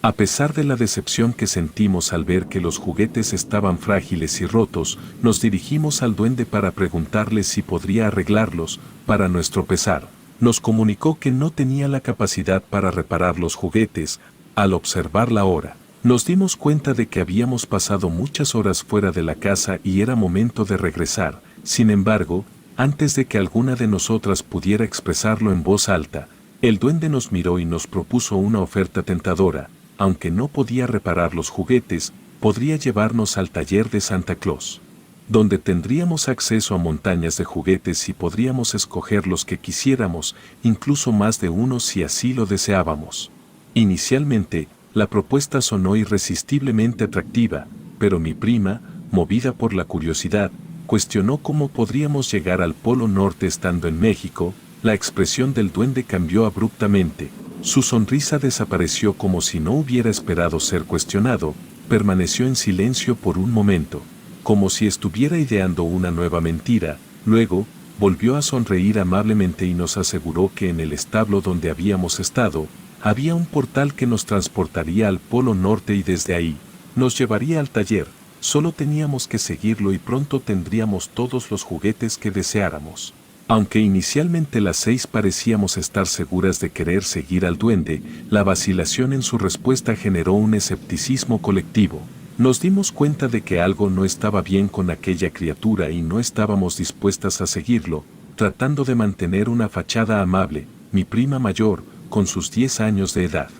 A pesar de la decepción que sentimos al ver que los juguetes estaban frágiles y rotos, nos dirigimos al duende para preguntarle si podría arreglarlos. Para nuestro pesar, nos comunicó que no tenía la capacidad para reparar los juguetes. Al observar la hora, nos dimos cuenta de que habíamos pasado muchas horas fuera de la casa y era momento de regresar. Sin embargo, antes de que alguna de nosotras pudiera expresarlo en voz alta, el duende nos miró y nos propuso una oferta tentadora. Aunque no podía reparar los juguetes, podría llevarnos al taller de Santa Claus, donde tendríamos acceso a montañas de juguetes y podríamos escoger los que quisiéramos, incluso más de uno si así lo deseábamos. Inicialmente, la propuesta sonó irresistiblemente atractiva, pero mi prima, movida por la curiosidad, cuestionó cómo podríamos llegar al Polo Norte estando en México. La expresión del duende cambió abruptamente. Su sonrisa desapareció como si no hubiera esperado ser cuestionado, permaneció en silencio por un momento, como si estuviera ideando una nueva mentira. Luego, volvió a sonreír amablemente y nos aseguró que en el establo donde habíamos estado, había un portal que nos transportaría al Polo Norte y desde ahí, nos llevaría al taller. Solo teníamos que seguirlo y pronto tendríamos todos los juguetes que deseáramos. Aunque inicialmente las 6 parecíamos estar seguras de querer seguir al duende, la vacilación en su respuesta generó un escepticismo colectivo. Nos dimos cuenta de que algo no estaba bien con aquella criatura y no estábamos dispuestas a seguirlo, tratando de mantener una fachada amable. Mi prima mayor, con sus 10 años de edad,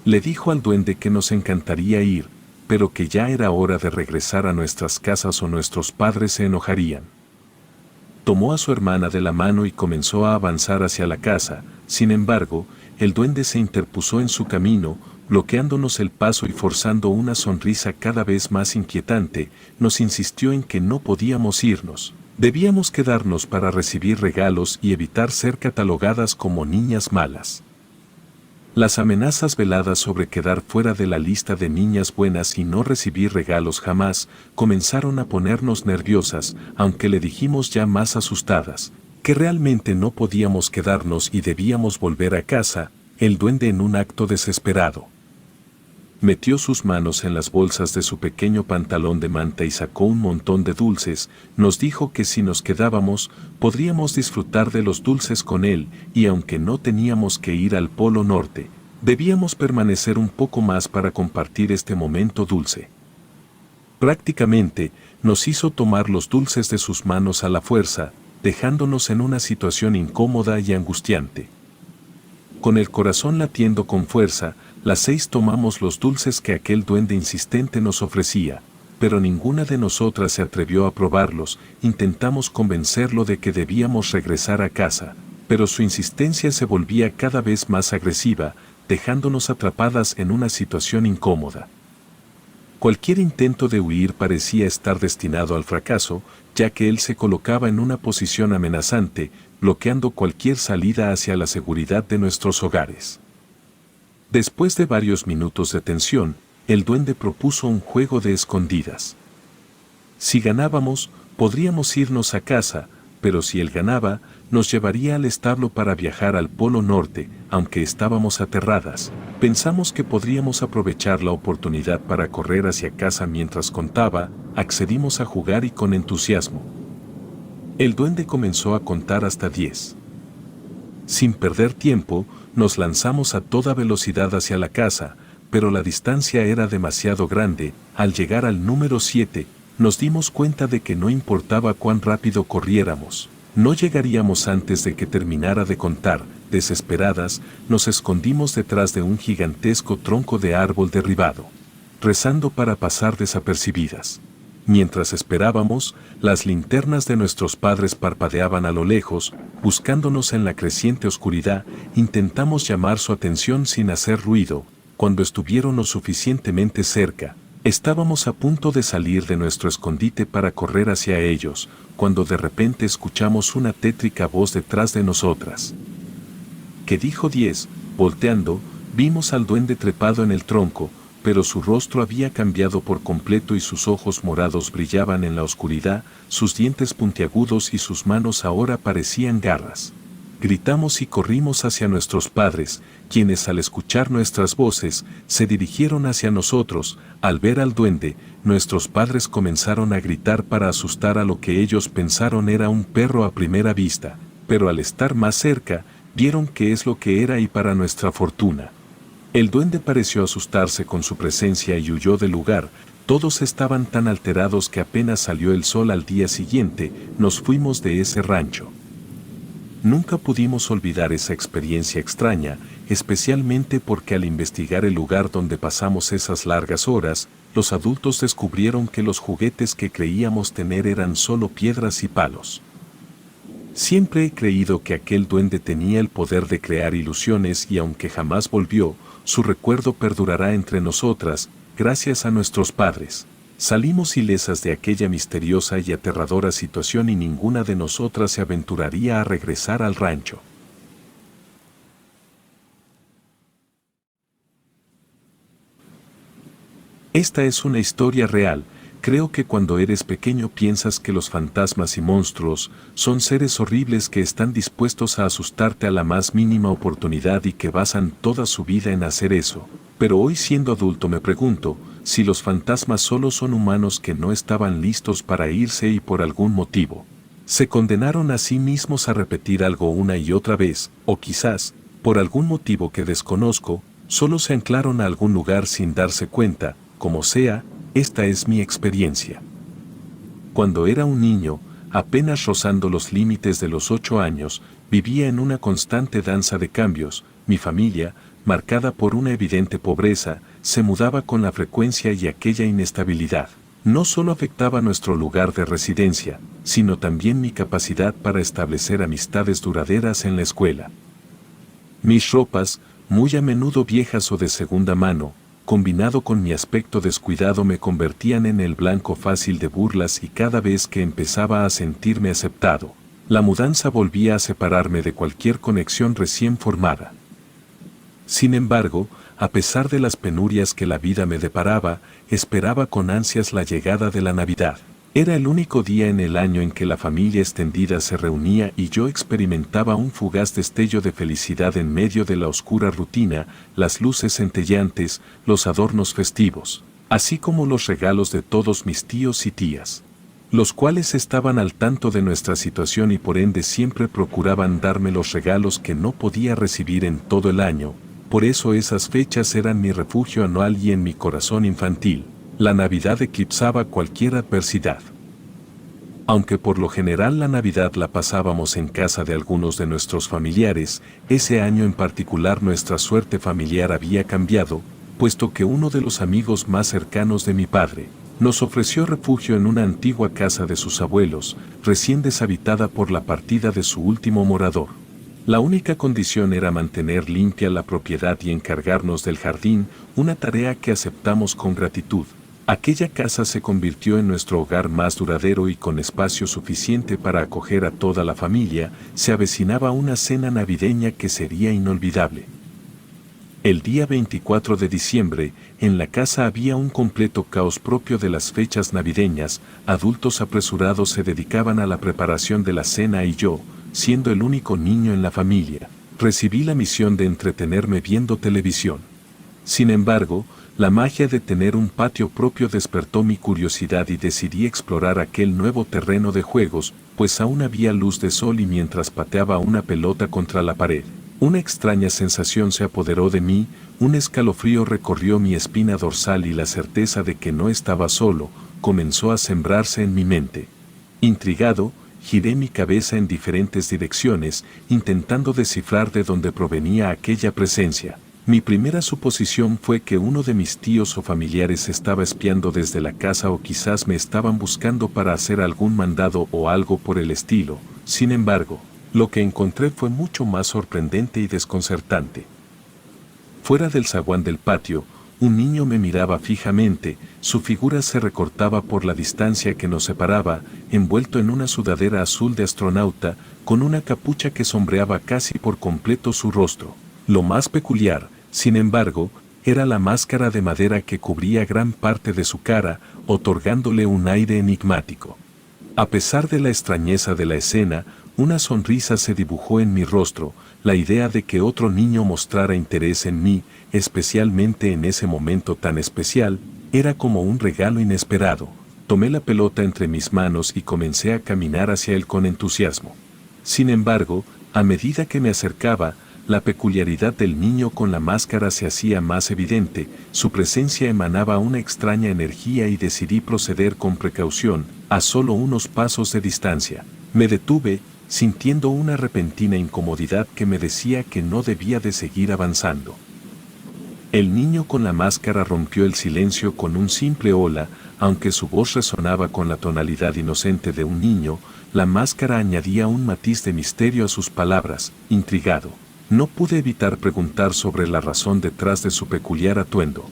le dijo al duende que nos encantaría ir, pero que ya era hora de regresar a nuestras casas o nuestros padres se enojarían. Tomó a su hermana de la mano y comenzó a avanzar hacia la casa. Sin embargo, el duende se interpuso en su camino, bloqueándonos el paso y forzando una sonrisa cada vez más inquietante. Nos insistió en que no podíamos irnos. Debíamos quedarnos para recibir regalos y evitar ser catalogadas como niñas malas. Las amenazas veladas sobre quedar fuera de la lista de niñas buenas y no recibir regalos jamás comenzaron a ponernos nerviosas, aunque le dijimos ya más asustadas, que realmente no podíamos quedarnos y debíamos volver a casa. El duende, en un acto desesperado, metió sus manos en las bolsas de su pequeño pantalón de manta y sacó un montón de dulces. Nos dijo que si nos quedábamos, podríamos disfrutar de los dulces con él, y aunque no teníamos que ir al Polo Norte, debíamos permanecer un poco más para compartir este momento dulce. Prácticamente, nos hizo tomar los dulces de sus manos a la fuerza, dejándonos en una situación incómoda y angustiante. Con el corazón latiendo con fuerza, las 6 tomamos los dulces que aquel duende insistente nos ofrecía, pero ninguna de nosotras se atrevió a probarlos. Intentamos convencerlo de que debíamos regresar a casa, pero su insistencia se volvía cada vez más agresiva, dejándonos atrapadas en una situación incómoda. Cualquier intento de huir parecía estar destinado al fracaso, ya que él se colocaba en una posición amenazante, bloqueando cualquier salida hacia la seguridad de nuestros hogares. Después de varios minutos de tensión, el duende propuso un juego de escondidas. Si ganábamos, podríamos irnos a casa, pero si él ganaba, nos llevaría al establo para viajar al Polo Norte. Aunque estábamos aterradas, pensamos que podríamos aprovechar la oportunidad para correr hacia casa mientras contaba. Accedimos a jugar y con entusiasmo. El duende comenzó a contar hasta 10. Sin perder tiempo, nos lanzamos a toda velocidad hacia la casa, pero la distancia era demasiado grande. Al llegar al número 7, nos dimos cuenta de que no importaba cuán rápido corriéramos, no llegaríamos antes de que terminara de contar. Desesperadas, nos escondimos detrás de un gigantesco tronco de árbol derribado, rezando para pasar desapercibidas. Mientras esperábamos, las linternas de nuestros padres parpadeaban a lo lejos, buscándonos en la creciente oscuridad. Intentamos llamar su atención sin hacer ruido. Cuando estuvieron lo suficientemente cerca, estábamos a punto de salir de nuestro escondite para correr hacia ellos, cuando de repente escuchamos una tétrica voz detrás de nosotras. ¿Qué dijo 10? Volteando, Vimos al duende trepado en el tronco, pero su rostro había cambiado por completo y sus ojos morados brillaban en la oscuridad, sus dientes puntiagudos y sus manos ahora parecían garras. Gritamos y corrimos hacia nuestros padres, quienes al escuchar nuestras voces, se dirigieron hacia nosotros. Al ver al duende, nuestros padres comenzaron a gritar para asustar a lo que ellos pensaron era un perro a primera vista, pero al estar más cerca, vieron qué es lo que era y para nuestra fortuna. El duende pareció asustarse con su presencia y huyó del lugar. Todos estaban tan alterados que apenas salió el sol al día siguiente, nos fuimos de ese rancho. Nunca pudimos olvidar esa experiencia extraña, especialmente porque al investigar el lugar donde pasamos esas largas horas, los adultos descubrieron que los juguetes que creíamos tener eran solo piedras y palos. Siempre he creído que aquel duende tenía el poder de crear ilusiones y aunque jamás volvió, su recuerdo perdurará entre nosotras, gracias a nuestros padres. Salimos ilesas de aquella misteriosa y aterradora situación y ninguna de nosotras se aventuraría a regresar al rancho. Esta es una historia real. Creo que cuando eres pequeño piensas que los fantasmas y monstruos son seres horribles que están dispuestos a asustarte a la más mínima oportunidad y que basan toda su vida en hacer eso. Pero hoy siendo adulto me pregunto si los fantasmas solo son humanos que no estaban listos para irse y por algún motivo se condenaron a sí mismos a repetir algo una y otra vez, o quizás, por algún motivo que desconozco, solo se anclaron a algún lugar sin darse cuenta. Como sea, esta es mi experiencia. Cuando era un niño, apenas rozando los límites de los 8 años, vivía en una constante danza de cambios. Mi familia, marcada por una evidente pobreza, se mudaba con la frecuencia y aquella inestabilidad no solo afectaba nuestro lugar de residencia, sino también mi capacidad para establecer amistades duraderas en la escuela. Mis ropas, muy a menudo viejas o de segunda mano, combinado con mi aspecto descuidado me convertían en el blanco fácil de burlas y cada vez que empezaba a sentirme aceptado, la mudanza volvía a separarme de cualquier conexión recién formada. Sin embargo, a pesar de las penurias que la vida me deparaba, esperaba con ansias la llegada de la Navidad. Era el único día en el año en que la familia extendida se reunía y yo experimentaba un fugaz destello de felicidad en medio de la oscura rutina, las luces centelleantes, los adornos festivos, así como los regalos de todos mis tíos y tías, los cuales estaban al tanto de nuestra situación y por ende siempre procuraban darme los regalos que no podía recibir en todo el año. Por eso esas fechas eran mi refugio anual y en mi corazón infantil, la Navidad eclipsaba cualquier adversidad. Aunque por lo general la Navidad la pasábamos en casa de algunos de nuestros familiares, ese año en particular nuestra suerte familiar había cambiado, puesto que uno de los amigos más cercanos de mi padre nos ofreció refugio en una antigua casa de sus abuelos, recién deshabitada por la partida de su último morador. La única condición era mantener limpia la propiedad y encargarnos del jardín, una tarea que aceptamos con gratitud. Aquella casa se convirtió en nuestro hogar más duradero y con espacio suficiente para acoger a toda la familia, se avecinaba una cena navideña que sería inolvidable. El día 24 de diciembre, en la casa había un completo caos propio de las fechas navideñas, adultos apresurados se dedicaban a la preparación de la cena y yo, siendo el único niño en la familia, recibí la misión de entretenerme viendo televisión. Sin embargo, la magia de tener un patio propio despertó mi curiosidad y decidí explorar aquel nuevo terreno de juegos, pues aún había luz de sol y mientras pateaba una pelota contra la pared, una extraña sensación se apoderó de mí, un escalofrío recorrió mi espina dorsal y la certeza de que no estaba solo, comenzó a sembrarse en mi mente. Intrigado, giré mi cabeza en diferentes direcciones, intentando descifrar de dónde provenía aquella presencia. Mi primera suposición fue que uno de mis tíos o familiares estaba espiando desde la casa o quizás me estaban buscando para hacer algún mandado o algo por el estilo. Sin embargo, lo que encontré fue mucho más sorprendente y desconcertante. Fuera del zaguán del patio, un niño me miraba fijamente, su figura se recortaba por la distancia que nos separaba, envuelto en una sudadera azul de astronauta, con una capucha que sombreaba casi por completo su rostro. Lo más peculiar, Sin embargo, era la máscara de madera que cubría gran parte de su cara, otorgándole un aire enigmático. A pesar de la extrañeza de la escena, una sonrisa se dibujó en mi rostro, la idea de que otro niño mostrara interés en mí, especialmente en ese momento tan especial, era como un regalo inesperado. Tomé la pelota entre mis manos y comencé a caminar hacia él con entusiasmo. Sin embargo, a medida que me acercaba, la peculiaridad del niño con la máscara se hacía más evidente, su presencia emanaba una extraña energía y decidí proceder con precaución, a solo unos pasos de distancia. Me detuve, sintiendo una repentina incomodidad que me decía que no debía de seguir avanzando. El niño con la máscara rompió el silencio con un simple hola, aunque su voz resonaba con la tonalidad inocente de un niño, la máscara añadía un matiz de misterio a sus palabras. Intrigado, no pude evitar preguntar sobre la razón detrás de su peculiar atuendo.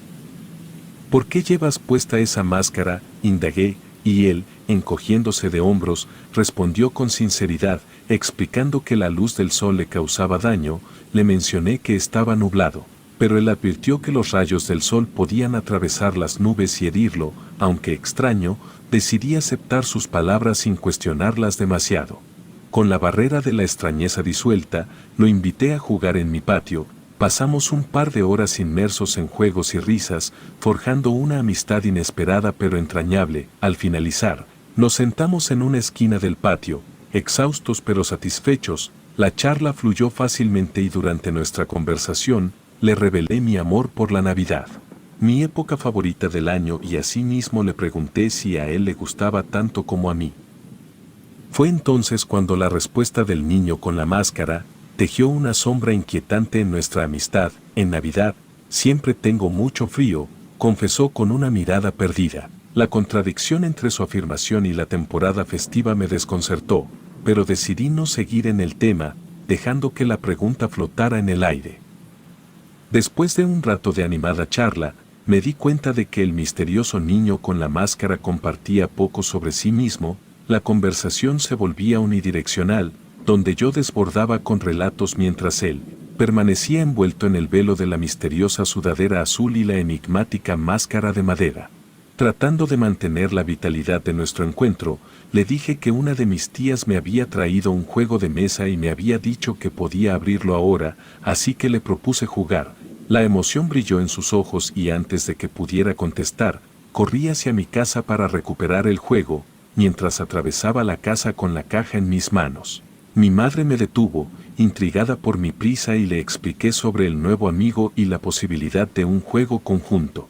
¿Por qué llevas puesta esa máscara?, indagué, y él, encogiéndose de hombros, respondió con sinceridad, explicando que la luz del sol le causaba daño. Le mencioné que estaba nublado, pero él advirtió que los rayos del sol podían atravesar las nubes y herirlo. Aunque extraño, decidí aceptar sus palabras sin cuestionarlas demasiado. Con la barrera de la extrañeza disuelta, lo invité a jugar en mi patio. Pasamos un par de horas inmersos en juegos y risas, forjando una amistad inesperada pero entrañable. Al finalizar, nos sentamos en una esquina del patio, exhaustos pero satisfechos. La charla fluyó fácilmente y durante nuestra conversación, le revelé mi amor por la Navidad, mi época favorita del año, y asimismo le pregunté si a él le gustaba tanto como a mí. Fue entonces cuando la respuesta del niño con la máscara tejió una sombra inquietante en nuestra amistad. En Navidad, siempre tengo mucho frío, confesó con una mirada perdida. La contradicción entre su afirmación y la temporada festiva me desconcertó, pero decidí no seguir en el tema, dejando que la pregunta flotara en el aire. Después de un rato de animada charla, me di cuenta de que el misterioso niño con la máscara compartía poco sobre sí mismo. La conversación se volvía unidireccional, donde yo desbordaba con relatos mientras él permanecía envuelto en el velo de la misteriosa sudadera azul y la enigmática máscara de madera. Tratando de mantener la vitalidad de nuestro encuentro, le dije que una de mis tías me había traído un juego de mesa y me había dicho que podía abrirlo ahora, así que le propuse jugar. La emoción brilló en sus ojos y antes de que pudiera contestar, corrí hacia mi casa para recuperar el juego, mientras atravesaba la casa con la caja en mis manos. Mi madre me detuvo, intrigada por mi prisa, y le expliqué sobre el nuevo amigo y la posibilidad de un juego conjunto.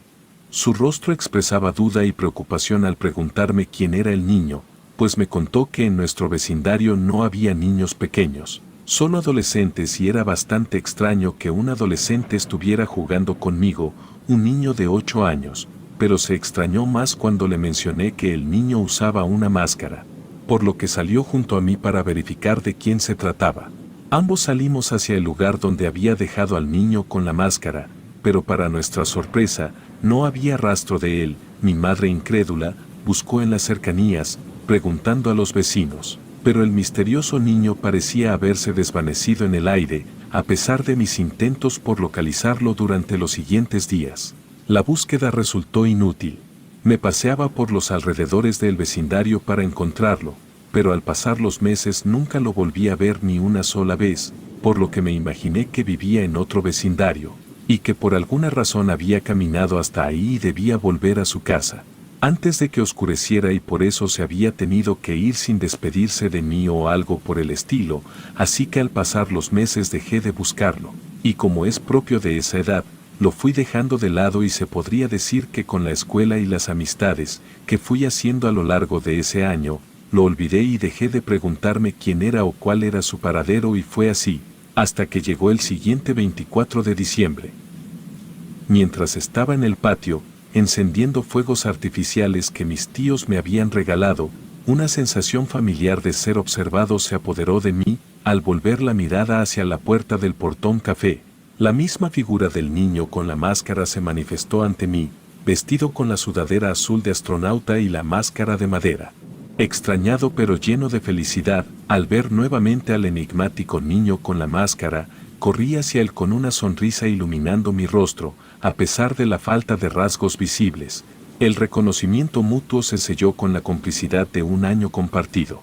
Su rostro expresaba duda y preocupación al preguntarme quién era el niño, pues me contó que en nuestro vecindario no había niños pequeños, solo adolescentes, y era bastante extraño que un adolescente estuviera jugando conmigo, un niño de 8 años, pero se extrañó más cuando le mencioné que el niño usaba una máscara, por lo que salió junto a mí para verificar de quién se trataba. Ambos salimos hacia el lugar donde había dejado al niño con la máscara, pero para nuestra sorpresa, no había rastro de él. Mi madre, incrédula, buscó en las cercanías, preguntando a los vecinos, pero el misterioso niño parecía haberse desvanecido en el aire, a pesar de mis intentos por localizarlo durante los siguientes días. La búsqueda resultó inútil. Me paseaba por los alrededores del vecindario para encontrarlo, pero al pasar los meses nunca lo volví a ver ni una sola vez, por lo que me imaginé que vivía en otro vecindario, y que por alguna razón había caminado hasta ahí y debía volver a su casa antes de que oscureciera, y por eso se había tenido que ir sin despedirse de mí o algo por el estilo. Así que al pasar los meses dejé de buscarlo, y como es propio de esa edad, lo fui dejando de lado, y se podría decir que con la escuela y las amistades que fui haciendo a lo largo de ese año, lo olvidé y dejé de preguntarme quién era o cuál era su paradero, y fue así, hasta que llegó el siguiente 24 de diciembre. Mientras estaba en el patio, encendiendo fuegos artificiales que mis tíos me habían regalado, una sensación familiar de ser observado se apoderó de mí. Al volver la mirada hacia la puerta del portón café, la misma figura del niño con la máscara se manifestó ante mí, vestido con la sudadera azul de astronauta y la máscara de madera. Extrañado pero lleno de felicidad, al ver nuevamente al enigmático niño con la máscara, Corrí hacia él con una sonrisa iluminando mi rostro, a pesar de la falta de rasgos visibles. El reconocimiento mutuo se selló con la complicidad de un año compartido.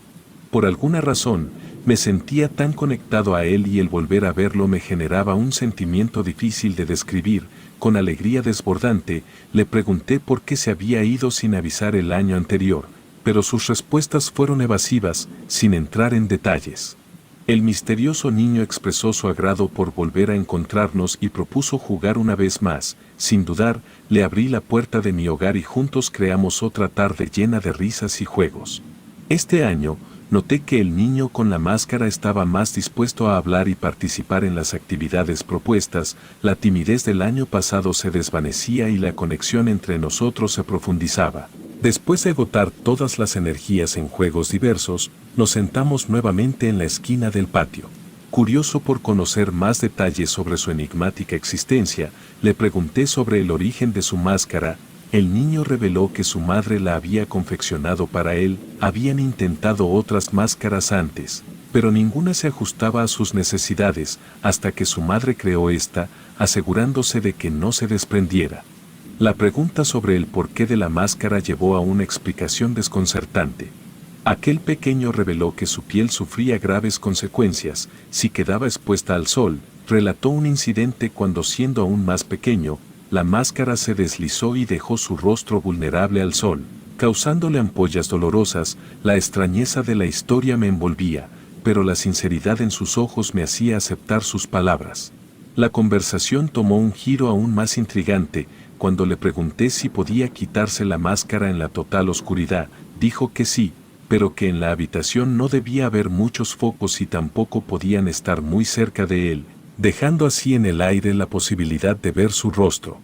Por alguna razón, me sentía tan conectado a él y el volver a verlo me generaba un sentimiento difícil de describir. Con alegría desbordante, le pregunté por qué se había ido sin avisar el año anterior, pero sus respuestas fueron evasivas, sin entrar en detalles. El misterioso niño expresó su agrado por volver a encontrarnos y propuso jugar una vez más. Sin dudar, le abrí la puerta de mi hogar y juntos creamos otra tarde llena de risas y juegos. Este año, noté que el niño con la máscara estaba más dispuesto a hablar y participar en las actividades propuestas. La timidez del año pasado se desvanecía y la conexión entre nosotros se profundizaba. Después de agotar todas las energías en juegos diversos, nos sentamos nuevamente en la esquina del patio. Curioso por conocer más detalles sobre su enigmática existencia, le pregunté sobre el origen de su máscara. El niño reveló que su madre la había confeccionado para él. Habían intentado otras máscaras antes, pero ninguna se ajustaba a sus necesidades, hasta que su madre creó esta, asegurándose de que no se desprendiera. La pregunta sobre el porqué de la máscara llevó a una explicación desconcertante. Aquel pequeño reveló que su piel sufría graves consecuencias si quedaba expuesta al sol. Relató un incidente cuando, siendo aún más pequeño, la máscara se deslizó y dejó su rostro vulnerable al sol, causándole ampollas dolorosas. La extrañeza de la historia me envolvía, pero la sinceridad en sus ojos me hacía aceptar sus palabras. La conversación tomó un giro aún más intrigante. Cuando le pregunté si podía quitarse la máscara en la total oscuridad, dijo que sí, pero que en la habitación no debía haber muchos focos y tampoco podían estar muy cerca de él, dejando así en el aire la posibilidad de ver su rostro.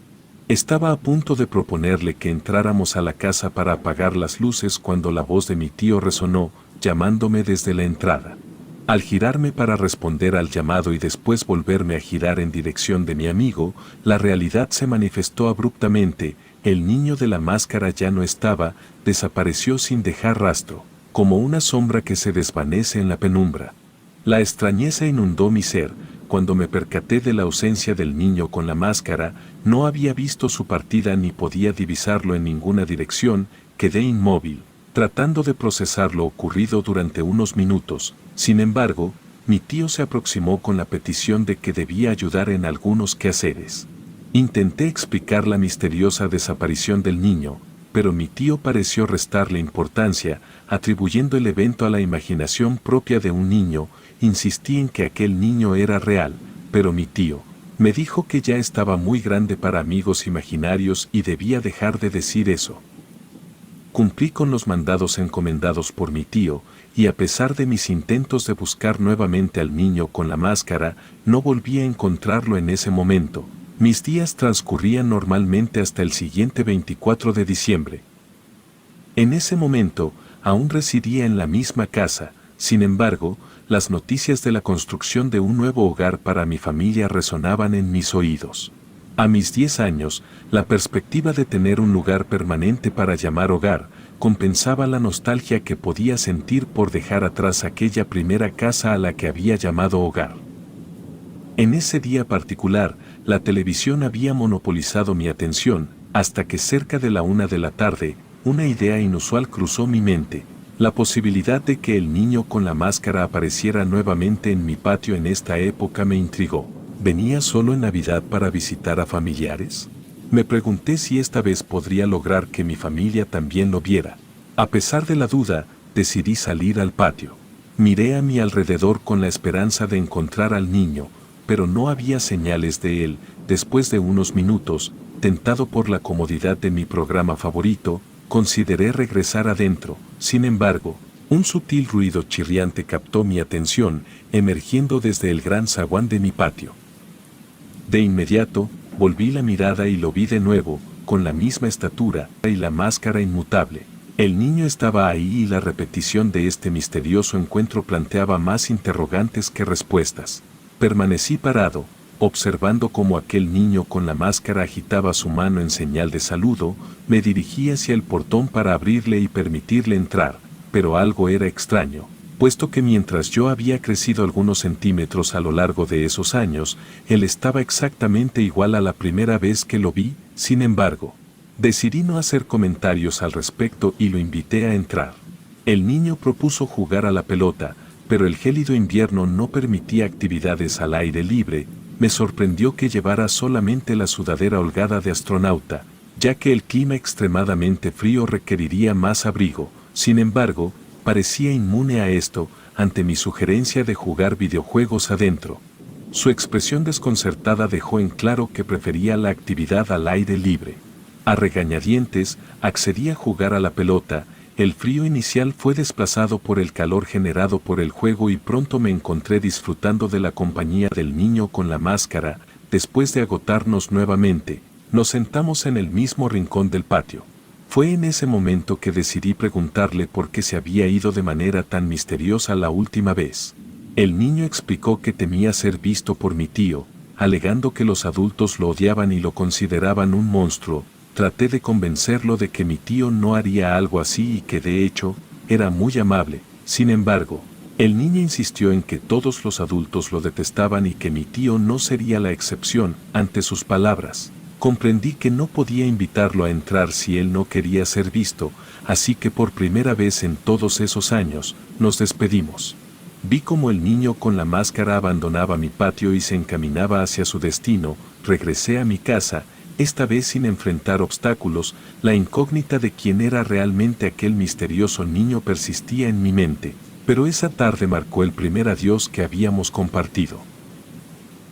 Estaba a punto de proponerle que entráramos a la casa para apagar las luces cuando la voz de mi tío resonó, llamándome desde la entrada. Al girarme para responder al llamado y después volverme a girar en dirección de mi amigo, la realidad se manifestó abruptamente. El niño de la máscara ya no estaba, desapareció sin dejar rastro, como una sombra que se desvanece en la penumbra. La extrañeza inundó mi ser. Cuando me percaté de la ausencia del niño con la máscara, no había visto su partida ni podía divisarlo en ninguna dirección. Quedé inmóvil, tratando de procesar lo ocurrido durante unos minutos. Sin embargo, mi tío se aproximó con la petición de que debía ayudar en algunos quehaceres. Intenté explicar la misteriosa desaparición del niño, pero mi tío pareció restarle importancia, atribuyendo el evento a la imaginación propia de un niño. Insistí en que aquel niño era real, pero mi tío me dijo que ya estaba muy grande para amigos imaginarios y debía dejar de decir eso. Cumplí con los mandados encomendados por mi tío, y a pesar de mis intentos de buscar nuevamente al niño con la máscara, no volví a encontrarlo en ese momento. Mis días transcurrían normalmente hasta el siguiente 24 de diciembre. En ese momento, aún residía en la misma casa. Sin embargo, las noticias de la construcción de un nuevo hogar para mi familia resonaban en mis oídos. A mis 10 años, la perspectiva de tener un lugar permanente para llamar hogar compensaba la nostalgia que podía sentir por dejar atrás aquella primera casa a la que había llamado hogar. En ese día particular, la televisión había monopolizado mi atención, hasta que cerca de la 1 de la tarde, una idea inusual cruzó mi mente. La posibilidad de que el niño con la máscara apareciera nuevamente en mi patio en esta época me intrigó. ¿Venía solo en Navidad para visitar a familiares? Me pregunté si esta vez podría lograr que mi familia también lo viera. A pesar de la duda, decidí salir al patio. Miré a mi alrededor con la esperanza de encontrar al niño, pero no había señales de él. Después de unos minutos, tentado por la comodidad de mi programa favorito, consideré regresar adentro. Sin embargo, un sutil ruido chirriante captó mi atención, emergiendo desde el gran zaguán de mi patio. De inmediato, volví la mirada y lo vi de nuevo, con la misma estatura y la máscara inmutable. El niño estaba ahí y la repetición de este misterioso encuentro planteaba más interrogantes que respuestas. Permanecí parado, observando cómo aquel niño con la máscara agitaba su mano en señal de saludo. Me dirigí hacia el portón para abrirle y permitirle entrar, pero algo era extraño. puesto que mientras yo había crecido algunos centímetros a lo largo de esos años, él estaba exactamente igual a la primera vez que lo vi. Sin embargo, decidí no hacer comentarios al respecto y lo invité a entrar. El niño propuso jugar a la pelota, pero el gélido invierno no permitía actividades al aire libre. Me sorprendió que llevara solamente la sudadera holgada de astronauta, ya que el clima extremadamente frío requeriría más abrigo. Sin embargo, parecía inmune a esto ante mi sugerencia de jugar videojuegos adentro. Su expresión desconcertada dejó en claro que prefería la actividad al aire libre. A regañadientes, accedí a jugar a la pelota. El frío inicial fue desplazado por el calor generado por el juego y pronto me encontré disfrutando de la compañía del niño con la máscara. Después de agotarnos nuevamente, nos sentamos en el mismo rincón del patio. Fue en ese momento que decidí preguntarle por qué se había ido de manera tan misteriosa la última vez. El niño explicó que temía ser visto por mi tío, alegando que los adultos lo odiaban y lo consideraban un monstruo. Traté de convencerlo de que mi tío no haría algo así y que de hecho, era muy amable. Sin embargo, el niño insistió en que todos los adultos lo detestaban y que mi tío no sería la excepción. Ante sus palabras, comprendí que no podía invitarlo a entrar si él no quería ser visto, así que por primera vez en todos esos años, nos despedimos. Vi cómo el niño con la máscara abandonaba mi patio y se encaminaba hacia su destino. Regresé a mi casa, esta vez sin enfrentar obstáculos. La incógnita de quién era realmente aquel misterioso niño persistía en mi mente, pero esa tarde marcó el primer adiós que habíamos compartido.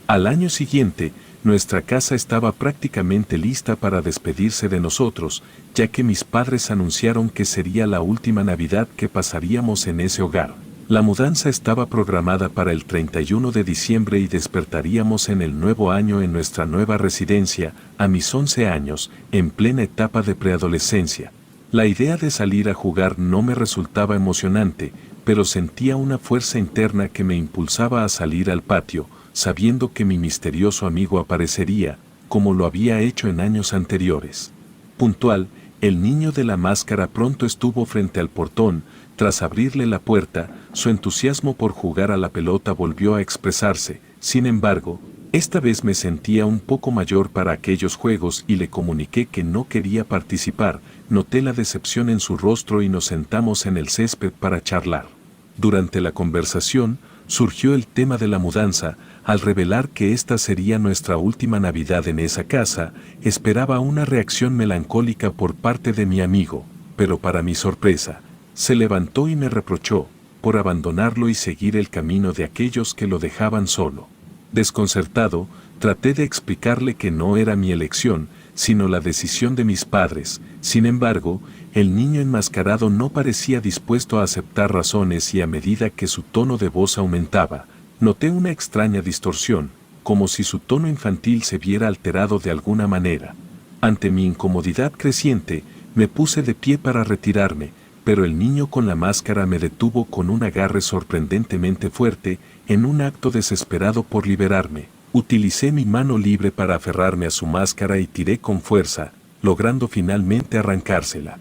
Al año siguiente, nuestra casa estaba prácticamente lista para despedirse de nosotros, ya que mis padres anunciaron que sería la última Navidad que pasaríamos en ese hogar. La mudanza estaba programada para el 31 de diciembre y despertaríamos en el nuevo año en nuestra nueva residencia. A mis 11 años, en plena etapa de preadolescencia, la idea de salir a jugar no me resultaba emocionante, pero sentía una fuerza interna que me impulsaba a salir al patio, sabiendo que mi misterioso amigo aparecería, como lo había hecho en años anteriores. Puntual, el niño de la máscara pronto estuvo frente al portón. Tras abrirle la puerta, su entusiasmo por jugar a la pelota volvió a expresarse. Sin embargo, esta vez me sentía un poco mayor para aquellos juegos y le comuniqué que no quería participar. Noté la decepción en su rostro y nos sentamos en el césped para charlar. Durante la conversación, surgió el tema de la mudanza. Al revelar que esta sería nuestra última Navidad en esa casa, esperaba una reacción melancólica por parte de mi amigo, pero para mi sorpresa, se levantó y me reprochó por abandonarlo y seguir el camino de aquellos que lo dejaban solo. Desconcertado, traté de explicarle que no era mi elección, sino la decisión de mis padres. Sin embargo, el niño enmascarado no parecía dispuesto a aceptar razones y a medida que su tono de voz aumentaba, noté una extraña distorsión, como si su tono infantil se viera alterado de alguna manera. Ante mi incomodidad creciente, me puse de pie para retirarme, pero el niño con la máscara me detuvo con un agarre sorprendentemente fuerte. En un acto desesperado por liberarme, utilicé mi mano libre para aferrarme a su máscara y tiré con fuerza, logrando finalmente arrancársela.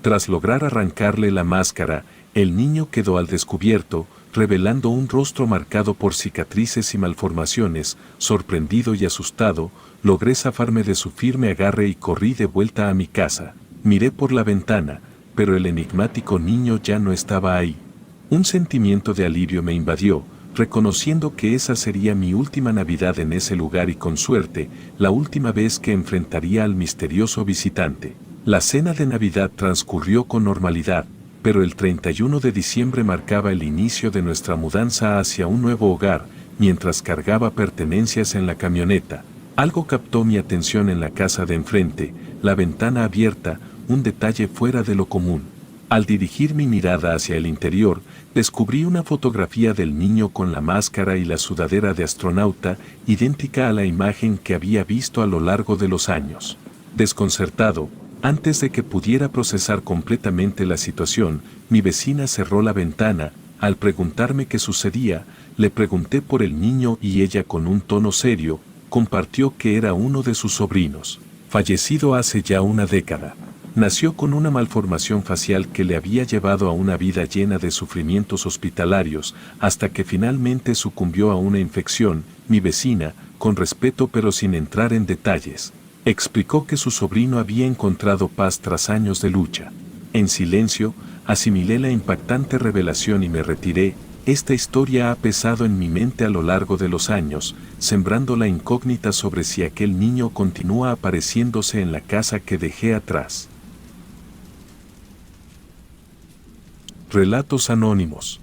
Tras lograr arrancarle la máscara, el niño quedó al descubierto, revelando un rostro marcado por cicatrices y malformaciones. Sorprendido y asustado, logré zafarme de su firme agarre y corrí de vuelta a mi casa. Miré por la ventana, pero el enigmático niño ya no estaba ahí. Un sentimiento de alivio me invadió, reconociendo que esa sería mi última Navidad en ese lugar y con suerte, la última vez que enfrentaría al misterioso visitante. La cena de Navidad transcurrió con normalidad, pero el 31 de diciembre marcaba el inicio de nuestra mudanza hacia un nuevo hogar. Mientras cargaba pertenencias en la camioneta, algo captó mi atención en la casa de enfrente, la ventana abierta, un detalle fuera de lo común. Al dirigir mi mirada hacia el interior, descubrí una fotografía del niño con la máscara y la sudadera de astronauta, idéntica a la imagen que había visto a lo largo de los años. Desconcertado, antes de que pudiera procesar completamente la situación, mi vecina cerró la ventana. Al preguntarme qué sucedía, le pregunté por el niño y ella con un tono serio, compartió que era uno de sus sobrinos, fallecido hace ya una década. Nació con una malformación facial que le había llevado a una vida llena de sufrimientos hospitalarios, hasta que finalmente sucumbió a una infección. Mi vecina, con respeto pero sin entrar en detalles, explicó que su sobrino había encontrado paz tras años de lucha. En silencio, asimilé la impactante revelación y me retiré. Esta historia ha pesado en mi mente a lo largo de los años, sembrando la incógnita sobre si aquel niño continúa apareciéndose en la casa que dejé atrás. Relatos anónimos.